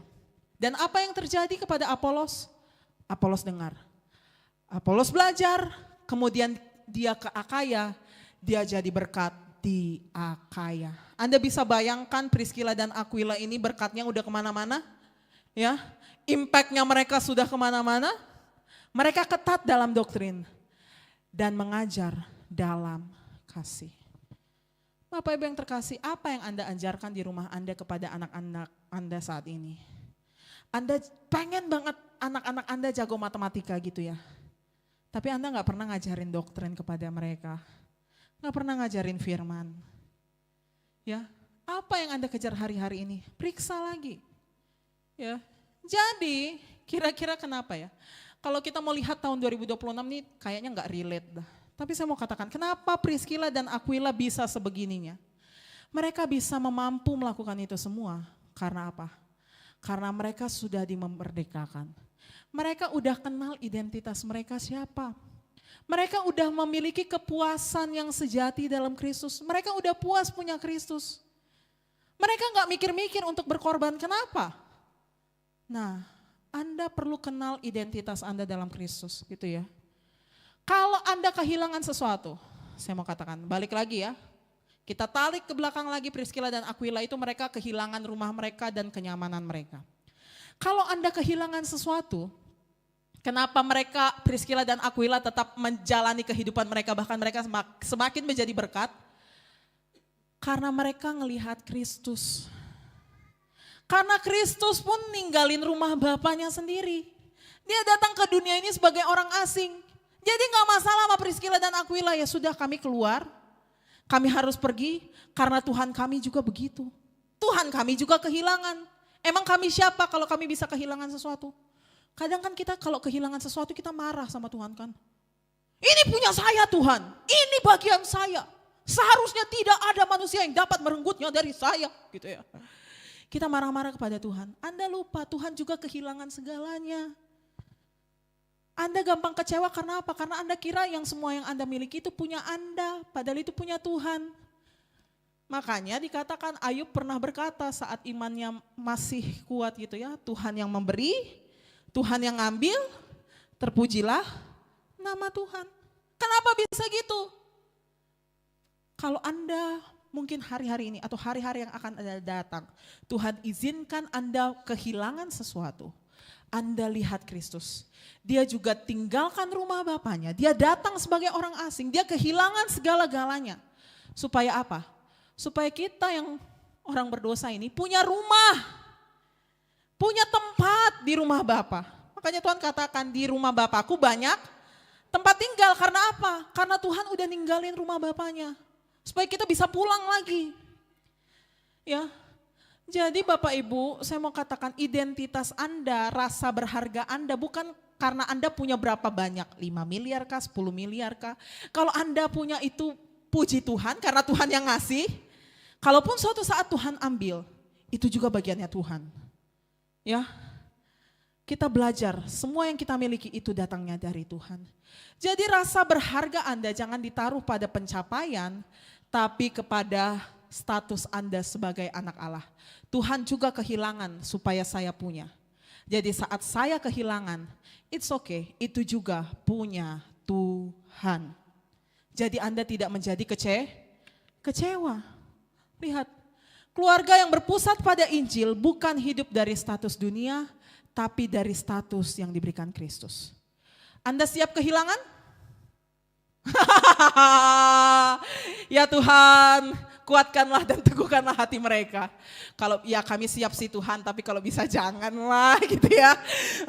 A: Dan apa yang terjadi kepada Apolos? Apolos dengar. Apolos belajar, kemudian dia ke Akaya, dia jadi berkat di Akaya. Anda bisa bayangkan Priscilla dan Aquila ini berkatnya udah kemana-mana? Ya, impactnya mereka sudah kemana-mana. Mereka ketat dalam doktrin dan mengajar dalam kasih. Bapak Ibu yang terkasih, apa yang Anda ajarkan di rumah Anda kepada anak-anak Anda saat ini? Anda pengen banget anak-anak Anda jago matematika gitu ya. Tapi Anda gak pernah ngajarin doktrin kepada mereka. Gak pernah ngajarin firman. Ya, apa yang Anda kejar hari-hari ini? Periksa lagi. Ya, jadi kira-kira kenapa ya? Kalau kita mau lihat tahun 2026 nih kayaknya gak relate dah. Tapi saya mau katakan, kenapa Priscilla dan Aquila bisa sebegininya? Mereka bisa mampu melakukan itu semua. Karena apa? Karena mereka sudah dimerdekakan. Mereka udah kenal identitas mereka siapa. Mereka udah memiliki kepuasan yang sejati dalam Kristus. Mereka udah puas punya Kristus. Mereka gak mikir-mikir untuk berkorban, kenapa? Nah, Anda perlu kenal identitas Anda dalam Kristus gitu ya. Kalau Anda kehilangan sesuatu, saya mau katakan, balik lagi ya. Kita tarik ke belakang lagi Priscilla dan Aquila itu mereka kehilangan rumah mereka dan kenyamanan mereka. Kalau Anda kehilangan sesuatu, kenapa mereka Priscilla dan Aquila tetap menjalani kehidupan mereka, bahkan mereka semakin menjadi berkat? Karena mereka ngelihat Kristus. Karena Kristus pun ninggalin rumah bapaknya sendiri. Dia datang ke dunia ini sebagai orang asing. Jadi gak masalah sama Priscilla dan Aquila, ya sudah kami keluar. Kami harus pergi karena Tuhan kami juga begitu. Tuhan kami juga kehilangan. Emang kami siapa kalau kami bisa kehilangan sesuatu? Kadang kan kita kalau kehilangan sesuatu kita marah sama Tuhan kan. Ini punya saya Tuhan, ini bagian saya. Seharusnya tidak ada manusia yang dapat merenggutnya dari saya gitu ya. Kita marah-marah kepada Tuhan. Anda lupa Tuhan juga kehilangan segalanya. Anda gampang kecewa karena apa? Karena Anda kira yang semua yang Anda miliki itu punya Anda, padahal itu punya Tuhan. Makanya dikatakan Ayub pernah berkata saat imannya masih kuat gitu ya, Tuhan yang memberi, Tuhan yang ngambil, terpujilah nama Tuhan. Kenapa bisa gitu? Kalau Anda mungkin hari-hari ini atau hari-hari yang akan datang, Tuhan izinkan Anda kehilangan sesuatu. Anda lihat Kristus, dia juga tinggalkan rumah bapaknya, dia datang sebagai orang asing, dia kehilangan segala-galanya. Supaya apa? Supaya kita yang orang berdosa ini punya rumah, punya tempat di rumah Bapa. Makanya Tuhan katakan di rumah Bapakku banyak tempat tinggal, karena apa? Karena Tuhan udah ninggalin rumah Bapaknya, supaya kita bisa pulang lagi. Ya. Jadi Bapak Ibu, saya mau katakan identitas Anda, rasa berharga Anda bukan karena Anda punya berapa banyak, 5 miliar kah, 10 miliar kah. Kalau Anda punya itu puji Tuhan karena Tuhan yang ngasih. Kalaupun suatu saat Tuhan ambil, itu juga bagiannya Tuhan. Ya, kita belajar semua yang kita miliki itu datangnya dari Tuhan. Jadi rasa berharga Anda jangan ditaruh pada pencapaian, tapi kepada status Anda sebagai anak Allah. Tuhan juga kehilangan supaya saya punya. Jadi saat saya kehilangan, it's okay, itu juga punya Tuhan. Jadi Anda tidak menjadi kecewa. Lihat, keluarga yang berpusat pada Injil bukan hidup dari status dunia, tapi dari status yang diberikan Kristus. Anda siap kehilangan? Ya Tuhan, kuatkanlah dan teguhkanlah hati mereka. Kalau ya kami siap sih Tuhan, tapi kalau bisa janganlah gitu ya.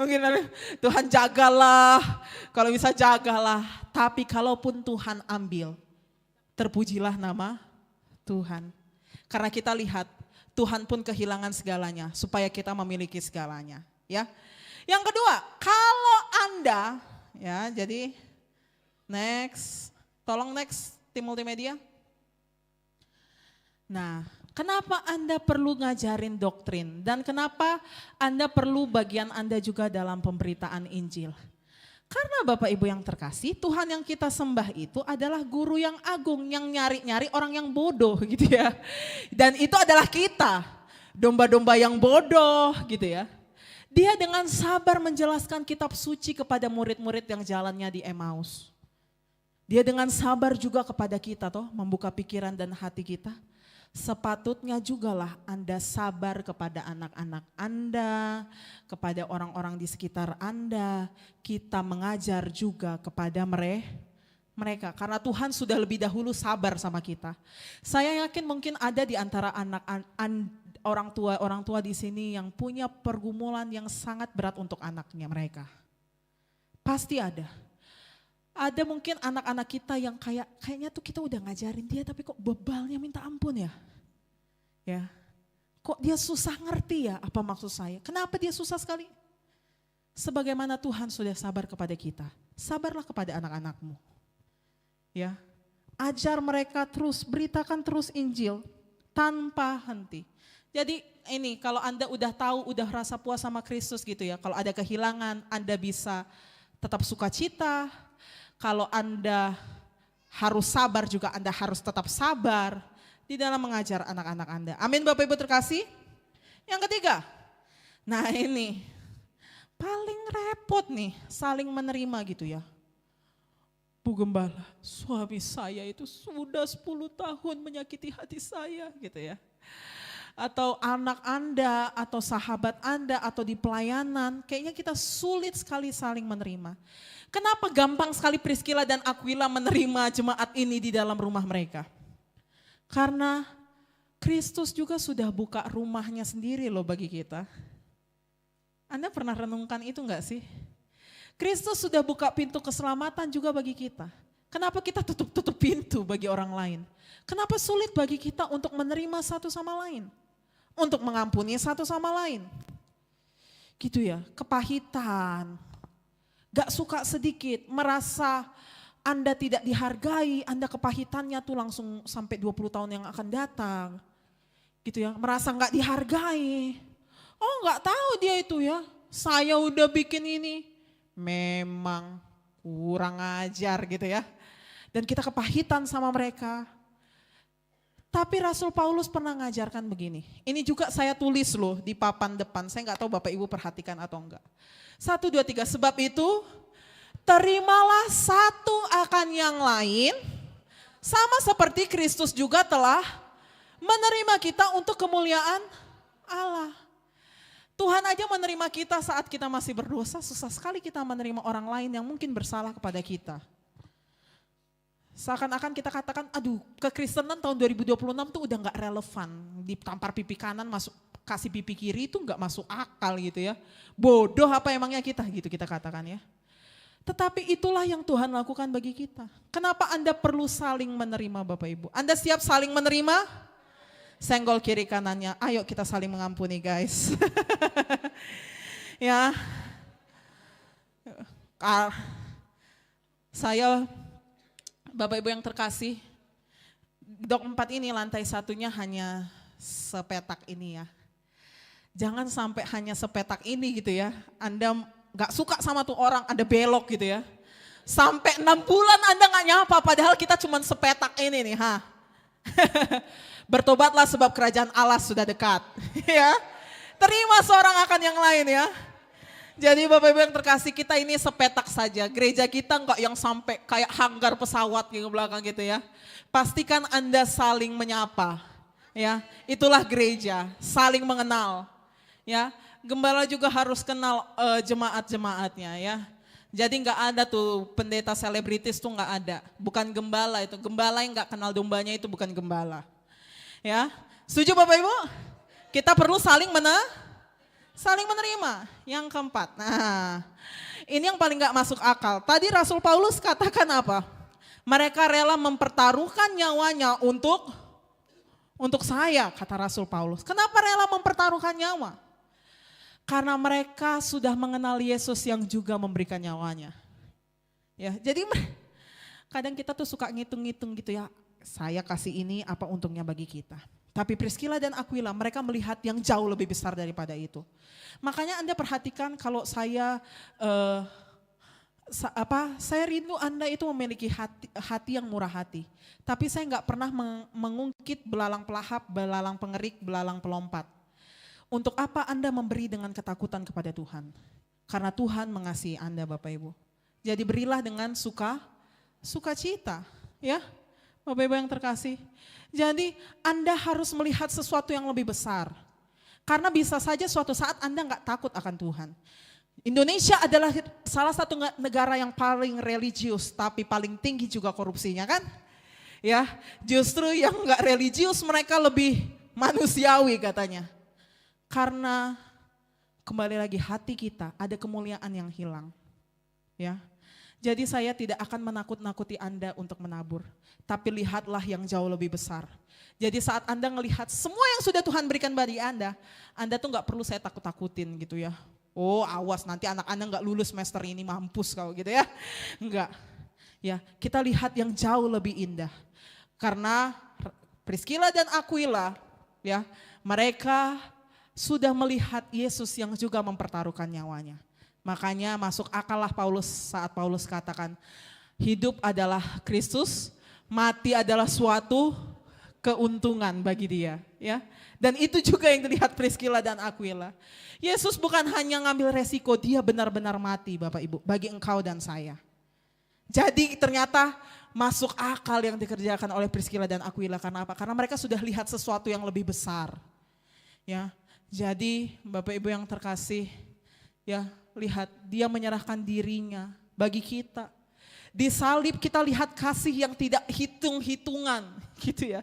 A: Mungkin Tuhan jagalah, kalau bisa jagalah. Tapi kalaupun Tuhan ambil, terpujilah nama Tuhan. Karena kita lihat Tuhan pun kehilangan segalanya supaya kita memiliki segalanya, ya. Yang kedua, kalau Anda ya, jadi next, tolong next tim multimedia. Nah, kenapa Anda perlu ngajarin doktrin dan kenapa Anda perlu bagian Anda juga dalam pemberitaan Injil? Karena Bapak Ibu yang terkasih, Tuhan yang kita sembah itu adalah guru yang agung, yang nyari-nyari orang yang bodoh gitu ya. Dan itu adalah kita, domba-domba yang bodoh gitu ya. Dia dengan sabar menjelaskan kitab suci kepada murid-murid yang jalannya di Emmaus. Dia dengan sabar juga kepada kita toh, membuka pikiran dan hati kita. Sepatutnya jugalah Anda sabar kepada anak-anak Anda, kepada orang-orang di sekitar Anda. Kita mengajar juga kepada mereka. Karena Tuhan sudah lebih dahulu sabar sama kita. Saya yakin mungkin ada di antara orang tua di sini yang punya pergumulan yang sangat berat untuk anaknya mereka. Pasti ada. Ada mungkin anak-anak kita yang kayaknya tuh kita udah ngajarin dia tapi kok bebalnya minta ampun ya. Ya. Kok dia susah ngerti ya apa maksud saya? Kenapa dia susah sekali? Sebagaimana Tuhan sudah sabar kepada kita, sabarlah kepada anak-anakmu. Ya. Ajar mereka terus, beritakan terus Injil tanpa henti. Jadi ini kalau Anda udah tahu, udah rasa puas sama Kristus gitu ya. Kalau ada kehilangan, Anda bisa tetap sukacita. Kalau Anda harus sabar juga Anda harus tetap sabar di dalam mengajar anak-anak Anda. Amin Bapak Ibu terkasih. Yang ketiga, nah ini paling repot nih saling menerima gitu ya. Bu Gembala, suami saya itu sudah 10 tahun menyakiti hati saya gitu ya. Atau anak Anda, atau sahabat Anda, atau di pelayanan, kayaknya kita sulit sekali saling menerima. Kenapa gampang sekali Priscilla dan Aquila menerima jemaat ini di dalam rumah mereka? Karena Kristus juga sudah buka rumahnya sendiri loh bagi kita. Anda pernah renungkan itu enggak sih? Kristus sudah buka pintu keselamatan juga bagi kita. Kenapa kita tutup pintu bagi orang lain? Kenapa sulit bagi kita untuk menerima satu sama lain? Untuk mengampuni satu sama lain. Gitu ya, kepahitan. Gak suka sedikit, merasa Anda tidak dihargai, Anda kepahitannya tuh langsung sampai 20 tahun yang akan datang. Gitu ya, merasa gak dihargai. Oh gak tahu dia itu ya, saya udah bikin ini. Memang kurang ajar gitu ya. Dan kita kepahitan sama mereka. Tapi Rasul Paulus pernah ngajarkan begini. Ini juga saya tulis loh di papan depan. Saya nggak tahu Bapak Ibu perhatikan atau enggak. 1, 2, 3. Sebab itu terimalah satu akan yang lain. Sama seperti Kristus juga telah menerima kita untuk kemuliaan Allah. Tuhan aja menerima kita saat kita masih berdosa. Susah sekali kita menerima orang lain yang mungkin bersalah kepada kita. Seakan-akan kita katakan, aduh kekristenan tahun 2026 tuh udah gak relevan. Ditampar pipi kanan masuk kasih pipi kiri itu gak masuk akal gitu ya. Bodoh apa emangnya kita gitu kita katakan ya. Tetapi itulah yang Tuhan lakukan bagi kita. Kenapa Anda perlu saling menerima Bapak Ibu? Anda siap saling menerima? Senggol kiri kanannya, ayo kita saling mengampuni guys. Ya, saya Bapak Ibu yang terkasih, dok 4 ini lantai satunya hanya sepetak ini ya. Jangan sampai hanya sepetak ini gitu ya. Anda gak suka sama tuh orang, Anda belok gitu ya. Sampai 6 bulan Anda gak nyapa padahal kita cuma sepetak ini nih. Bertobatlah sebab kerajaan Allah sudah dekat. Ya, terima seorang akan yang lain ya. Jadi Bapak Ibu yang terkasih kita ini sepetak saja. Gereja kita enggak yang sampai kayak hanggar pesawat di belakang gitu ya. Pastikan Anda saling menyapa. Ya, itulah gereja, saling mengenal. Ya, gembala juga harus kenal jemaat-jemaatnya ya. Jadi nggak ada tuh pendeta selebritis tuh nggak ada. Bukan gembala itu. Gembala yang nggak kenal dombanya itu bukan gembala. Ya, setuju Bapak Ibu? Kita perlu saling menerima. Yang keempat, nah ini yang paling nggak masuk akal. Tadi Rasul Paulus katakan apa? Mereka rela mempertaruhkan nyawanya untuk saya, kata Rasul Paulus. Kenapa rela mempertaruhkan nyawa? Karena mereka sudah mengenal Yesus yang juga memberikan nyawanya. Ya, jadi kadang kita tuh suka ngitung-ngitung gitu ya. Saya kasih ini apa untungnya bagi kita. Tapi Priscilla dan Aquila mereka melihat yang jauh lebih besar daripada itu. Makanya Anda perhatikan kalau saya rindu Anda itu memiliki hati yang murah hati. Tapi saya nggak pernah mengungkit belalang pelahap, belalang pengerik, belalang pelompat. Untuk apa Anda memberi dengan ketakutan kepada Tuhan? Karena Tuhan mengasihi Anda Bapak Ibu. Jadi berilah dengan sukacita, ya Bapak Ibu yang terkasih. Jadi Anda harus melihat sesuatu yang lebih besar. Karena bisa saja suatu saat Anda nggak takut akan Tuhan. Indonesia adalah salah satu negara yang paling religius, tapi paling tinggi juga korupsinya kan? Ya, justru yang nggak religius mereka lebih manusiawi katanya. Karena kembali lagi hati kita ada kemuliaan yang hilang. Ya. Jadi saya tidak akan menakut-nakuti Anda untuk menabur. Tapi lihatlah yang jauh lebih besar. Jadi saat Anda melihat semua yang sudah Tuhan berikan bagi Anda tuh gak perlu saya takut-takutin gitu ya. Oh awas nanti anak Anda gak lulus semester ini mampus kau gitu ya. Enggak. Ya, kita lihat yang jauh lebih indah. Karena Priscilla dan Aquila ya, mereka sudah melihat Yesus yang juga mempertaruhkan nyawanya. Makanya masuk akal lah saat Paulus katakan, hidup adalah Kristus, mati adalah suatu keuntungan bagi dia. Ya. Dan itu juga yang dilihat Priscilla dan Aquila. Yesus bukan hanya ngambil resiko, dia benar-benar mati Bapak Ibu, bagi engkau dan saya. Jadi ternyata masuk akal yang dikerjakan oleh Priscilla dan Aquila. Karena apa? Karena mereka sudah lihat sesuatu yang lebih besar. Ya. Jadi Bapak Ibu yang terkasih, ya lihat dia menyerahkan dirinya bagi kita. Di salib kita lihat kasih yang tidak hitung-hitungan gitu ya.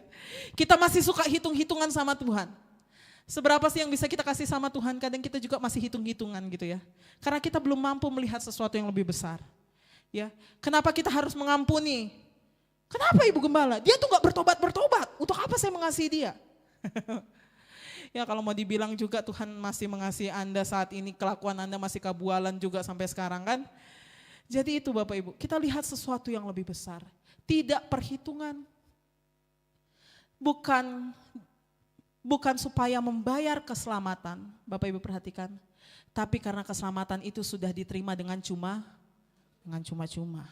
A: Kita masih suka hitung-hitungan sama Tuhan. Seberapa sih yang bisa kita kasih sama Tuhan, kadang kita juga masih hitung-hitungan gitu ya. Karena kita belum mampu melihat sesuatu yang lebih besar. Ya, kenapa kita harus mengampuni? Kenapa Ibu Gembala? Dia tuh gak bertobat-bertobat. Untuk apa saya mengasihi dia? Ya kalau mau dibilang juga Tuhan masih mengasihi Anda saat ini, kelakuan Anda masih kabualan juga sampai sekarang kan. Jadi itu Bapak Ibu, kita lihat sesuatu yang lebih besar. Tidak perhitungan. Bukan supaya membayar keselamatan, Bapak Ibu perhatikan. Tapi karena keselamatan itu sudah diterima dengan cuma-cuma.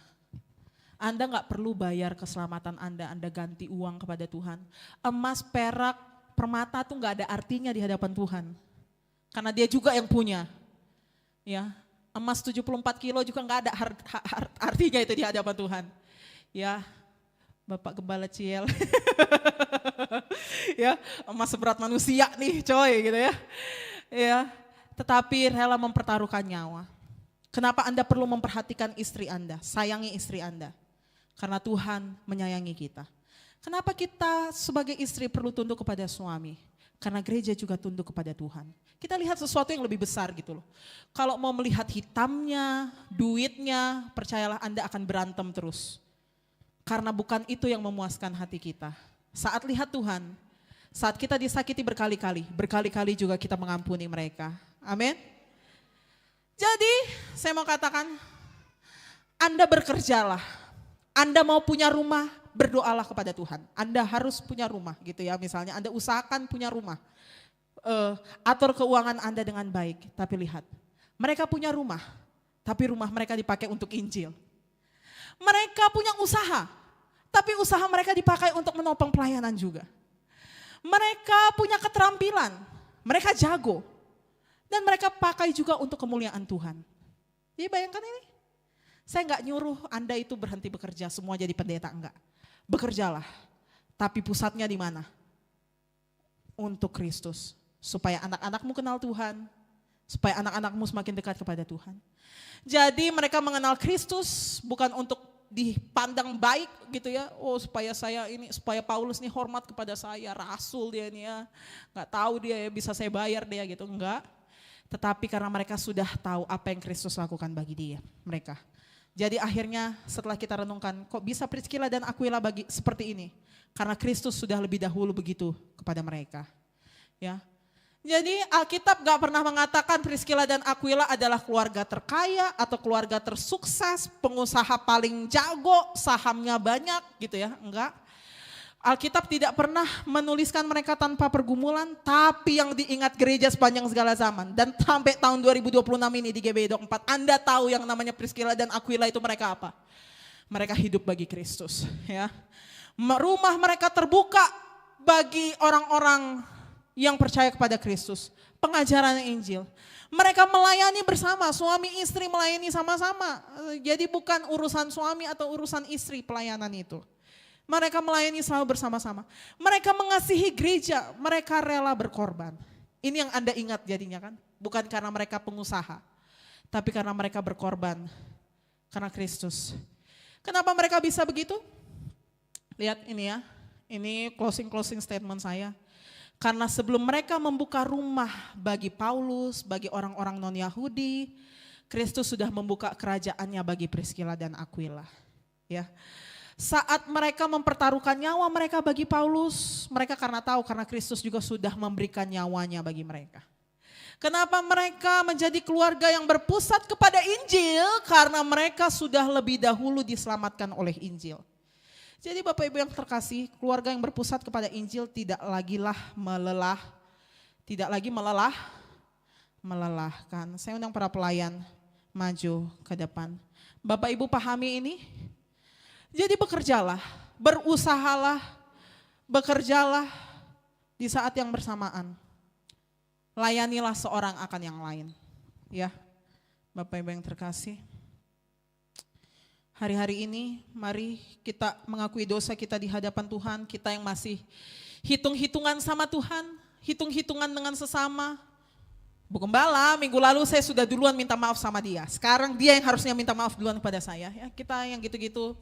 A: Anda gak perlu bayar keselamatan Anda ganti uang kepada Tuhan. Emas, perak, permata tuh gak ada artinya di hadapan Tuhan. Karena dia juga yang punya. Ya, emas 74 kilo juga gak ada artinya itu di hadapan Tuhan. Ya, Bapak Gembala Ciel. Ya, emas seberat manusia nih coy gitu ya. Ya, tetapi rela mempertaruhkan nyawa. Kenapa Anda perlu memperhatikan istri Anda, sayangi istri Anda? Karena Tuhan menyayangi kita. Kenapa kita sebagai istri perlu tunduk kepada suami? Karena gereja juga tunduk kepada Tuhan. Kita lihat sesuatu yang lebih besar gitu loh. Kalau mau melihat hitamnya, duitnya, percayalah Anda akan berantem terus. Karena bukan itu yang memuaskan hati kita. Saat lihat Tuhan, saat kita disakiti berkali-kali juga kita mengampuni mereka. Amin. Jadi saya mau katakan, Anda bekerjalah. Anda mau punya rumah, berdoalah kepada Tuhan. Anda harus punya rumah gitu ya, misalnya Anda usahakan punya rumah. Atur keuangan Anda dengan baik, tapi lihat, mereka punya rumah, tapi rumah mereka dipakai untuk Injil. Mereka punya usaha, tapi usaha mereka dipakai untuk menopang pelayanan juga. Mereka punya keterampilan, mereka jago, dan mereka pakai juga untuk kemuliaan Tuhan. Jadi bayangkan ini. Saya enggak nyuruh Anda itu berhenti bekerja, semua jadi pendeta, enggak. Bekerjalah, tapi pusatnya di mana? Untuk Kristus. Supaya anak-anakmu kenal Tuhan, supaya anak-anakmu semakin dekat kepada Tuhan. Jadi mereka mengenal Kristus bukan untuk dipandang baik gitu ya. Oh supaya Paulus nih hormat kepada saya, rasul dia nih ya. Nggak tahu dia ya, bisa saya bayar dia gitu, enggak. Tetapi karena mereka sudah tahu apa yang Kristus lakukan bagi mereka. Jadi akhirnya setelah kita renungkan, kok bisa Priskila dan Aquila seperti ini? Karena Kristus sudah lebih dahulu begitu kepada mereka. Ya. Jadi Alkitab gak pernah mengatakan Priskila dan Aquila adalah keluarga terkaya atau keluarga tersukses, pengusaha paling jago, sahamnya banyak gitu ya, enggak. Alkitab tidak pernah menuliskan mereka tanpa pergumulan, tapi yang diingat gereja sepanjang segala zaman. Dan sampai tahun 2026 ini di GBI Dok 4, Anda tahu yang namanya Priskila dan Aquila itu mereka apa? Mereka hidup bagi Kristus. Ya. Rumah mereka terbuka bagi orang-orang yang percaya kepada Kristus. Pengajaran Injil. Mereka melayani bersama, suami istri melayani sama-sama. Jadi bukan urusan suami atau urusan istri pelayanan itu. Mereka melayani selalu bersama-sama. Mereka mengasihi gereja, mereka rela berkorban. Ini yang Anda ingat jadinya kan? Bukan karena mereka pengusaha, tapi karena mereka berkorban karena Kristus. Kenapa mereka bisa begitu? Lihat ini ya, ini closing statement saya. Karena sebelum mereka membuka rumah bagi Paulus, bagi orang-orang non-Yahudi, Kristus sudah membuka kerajaannya bagi Priskila dan Aquila. Ya. Saat mereka mempertaruhkan nyawa mereka bagi Paulus, mereka karena Kristus juga sudah memberikan nyawanya bagi mereka. Kenapa mereka menjadi keluarga yang berpusat kepada Injil? Karena mereka sudah lebih dahulu diselamatkan oleh Injil. Jadi Bapak Ibu yang terkasih, keluarga yang berpusat kepada Injil tidak lagi melelahkan. Saya undang para pelayan maju ke depan. Bapak Ibu pahami ini? Jadi bekerjalah, bekerjalah di saat yang bersamaan. Layanilah seorang akan yang lain. Ya, Bapak Ibu yang terkasih. Hari-hari ini mari kita mengakui dosa kita di hadapan Tuhan. Kita yang masih hitung-hitungan sama Tuhan, hitung-hitungan dengan sesama. Bu Gembala, minggu lalu saya sudah duluan minta maaf sama dia. Sekarang dia yang harusnya minta maaf duluan kepada saya. Ya, kita yang gitu-gitu.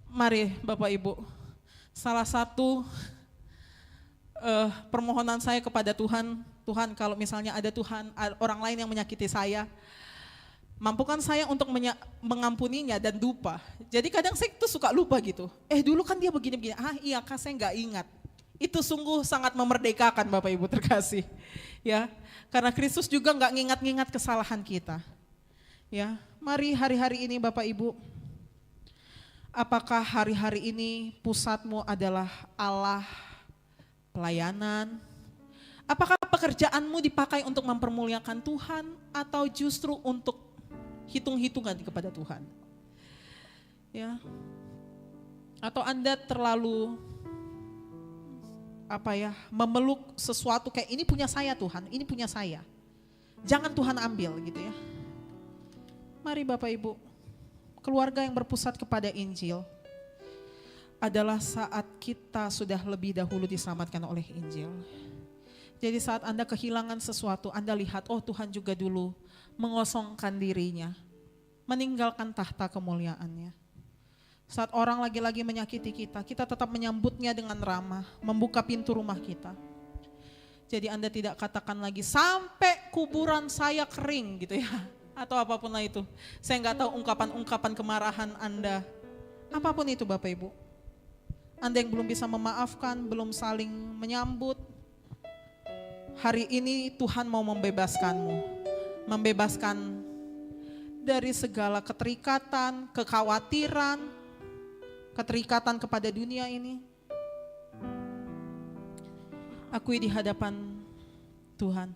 A: Mari Bapak Ibu, salah satu permohonan saya kepada Tuhan, Tuhan kalau misalnya ada orang lain yang menyakiti saya, mampukan saya untuk mengampuninya dan lupa. Jadi kadang saya tuh suka lupa gitu, dulu kan dia begini-begini, iya kak saya nggak ingat. Itu sungguh sangat memerdekakan Bapak Ibu terkasih. Ya, karena Kristus juga nggak ngingat-ngingat kesalahan kita. Ya, mari hari-hari ini Bapak Ibu, apakah hari-hari ini pusatmu adalah Allah, pelayanan? Apakah pekerjaanmu dipakai untuk mempermuliakan Tuhan atau justru untuk hitung-hitungan kepada Tuhan? Ya. Atau Anda terlalu memeluk sesuatu kayak ini punya saya Tuhan, ini punya saya. Jangan Tuhan ambil gitu ya. Mari Bapak Ibu, keluarga yang berpusat kepada Injil adalah saat kita sudah lebih dahulu diselamatkan oleh Injil. Jadi saat Anda kehilangan sesuatu, Anda lihat, oh Tuhan juga dulu mengosongkan dirinya, meninggalkan tahta kemuliaannya. Saat orang lagi-lagi menyakiti kita, kita tetap menyambutnya dengan ramah, membuka pintu rumah kita. Jadi Anda tidak katakan lagi, sampai kuburan saya kering gitu ya. Atau apapun lah itu. Saya nggak tahu ungkapan-ungkapan kemarahan Anda. Apapun itu Bapak Ibu. Anda yang belum bisa memaafkan, belum saling menyambut. Hari ini Tuhan mau membebaskanmu. Membebaskan dari segala keterikatan, kekhawatiran, keterikatan kepada dunia ini. Akui di hadapan Tuhan.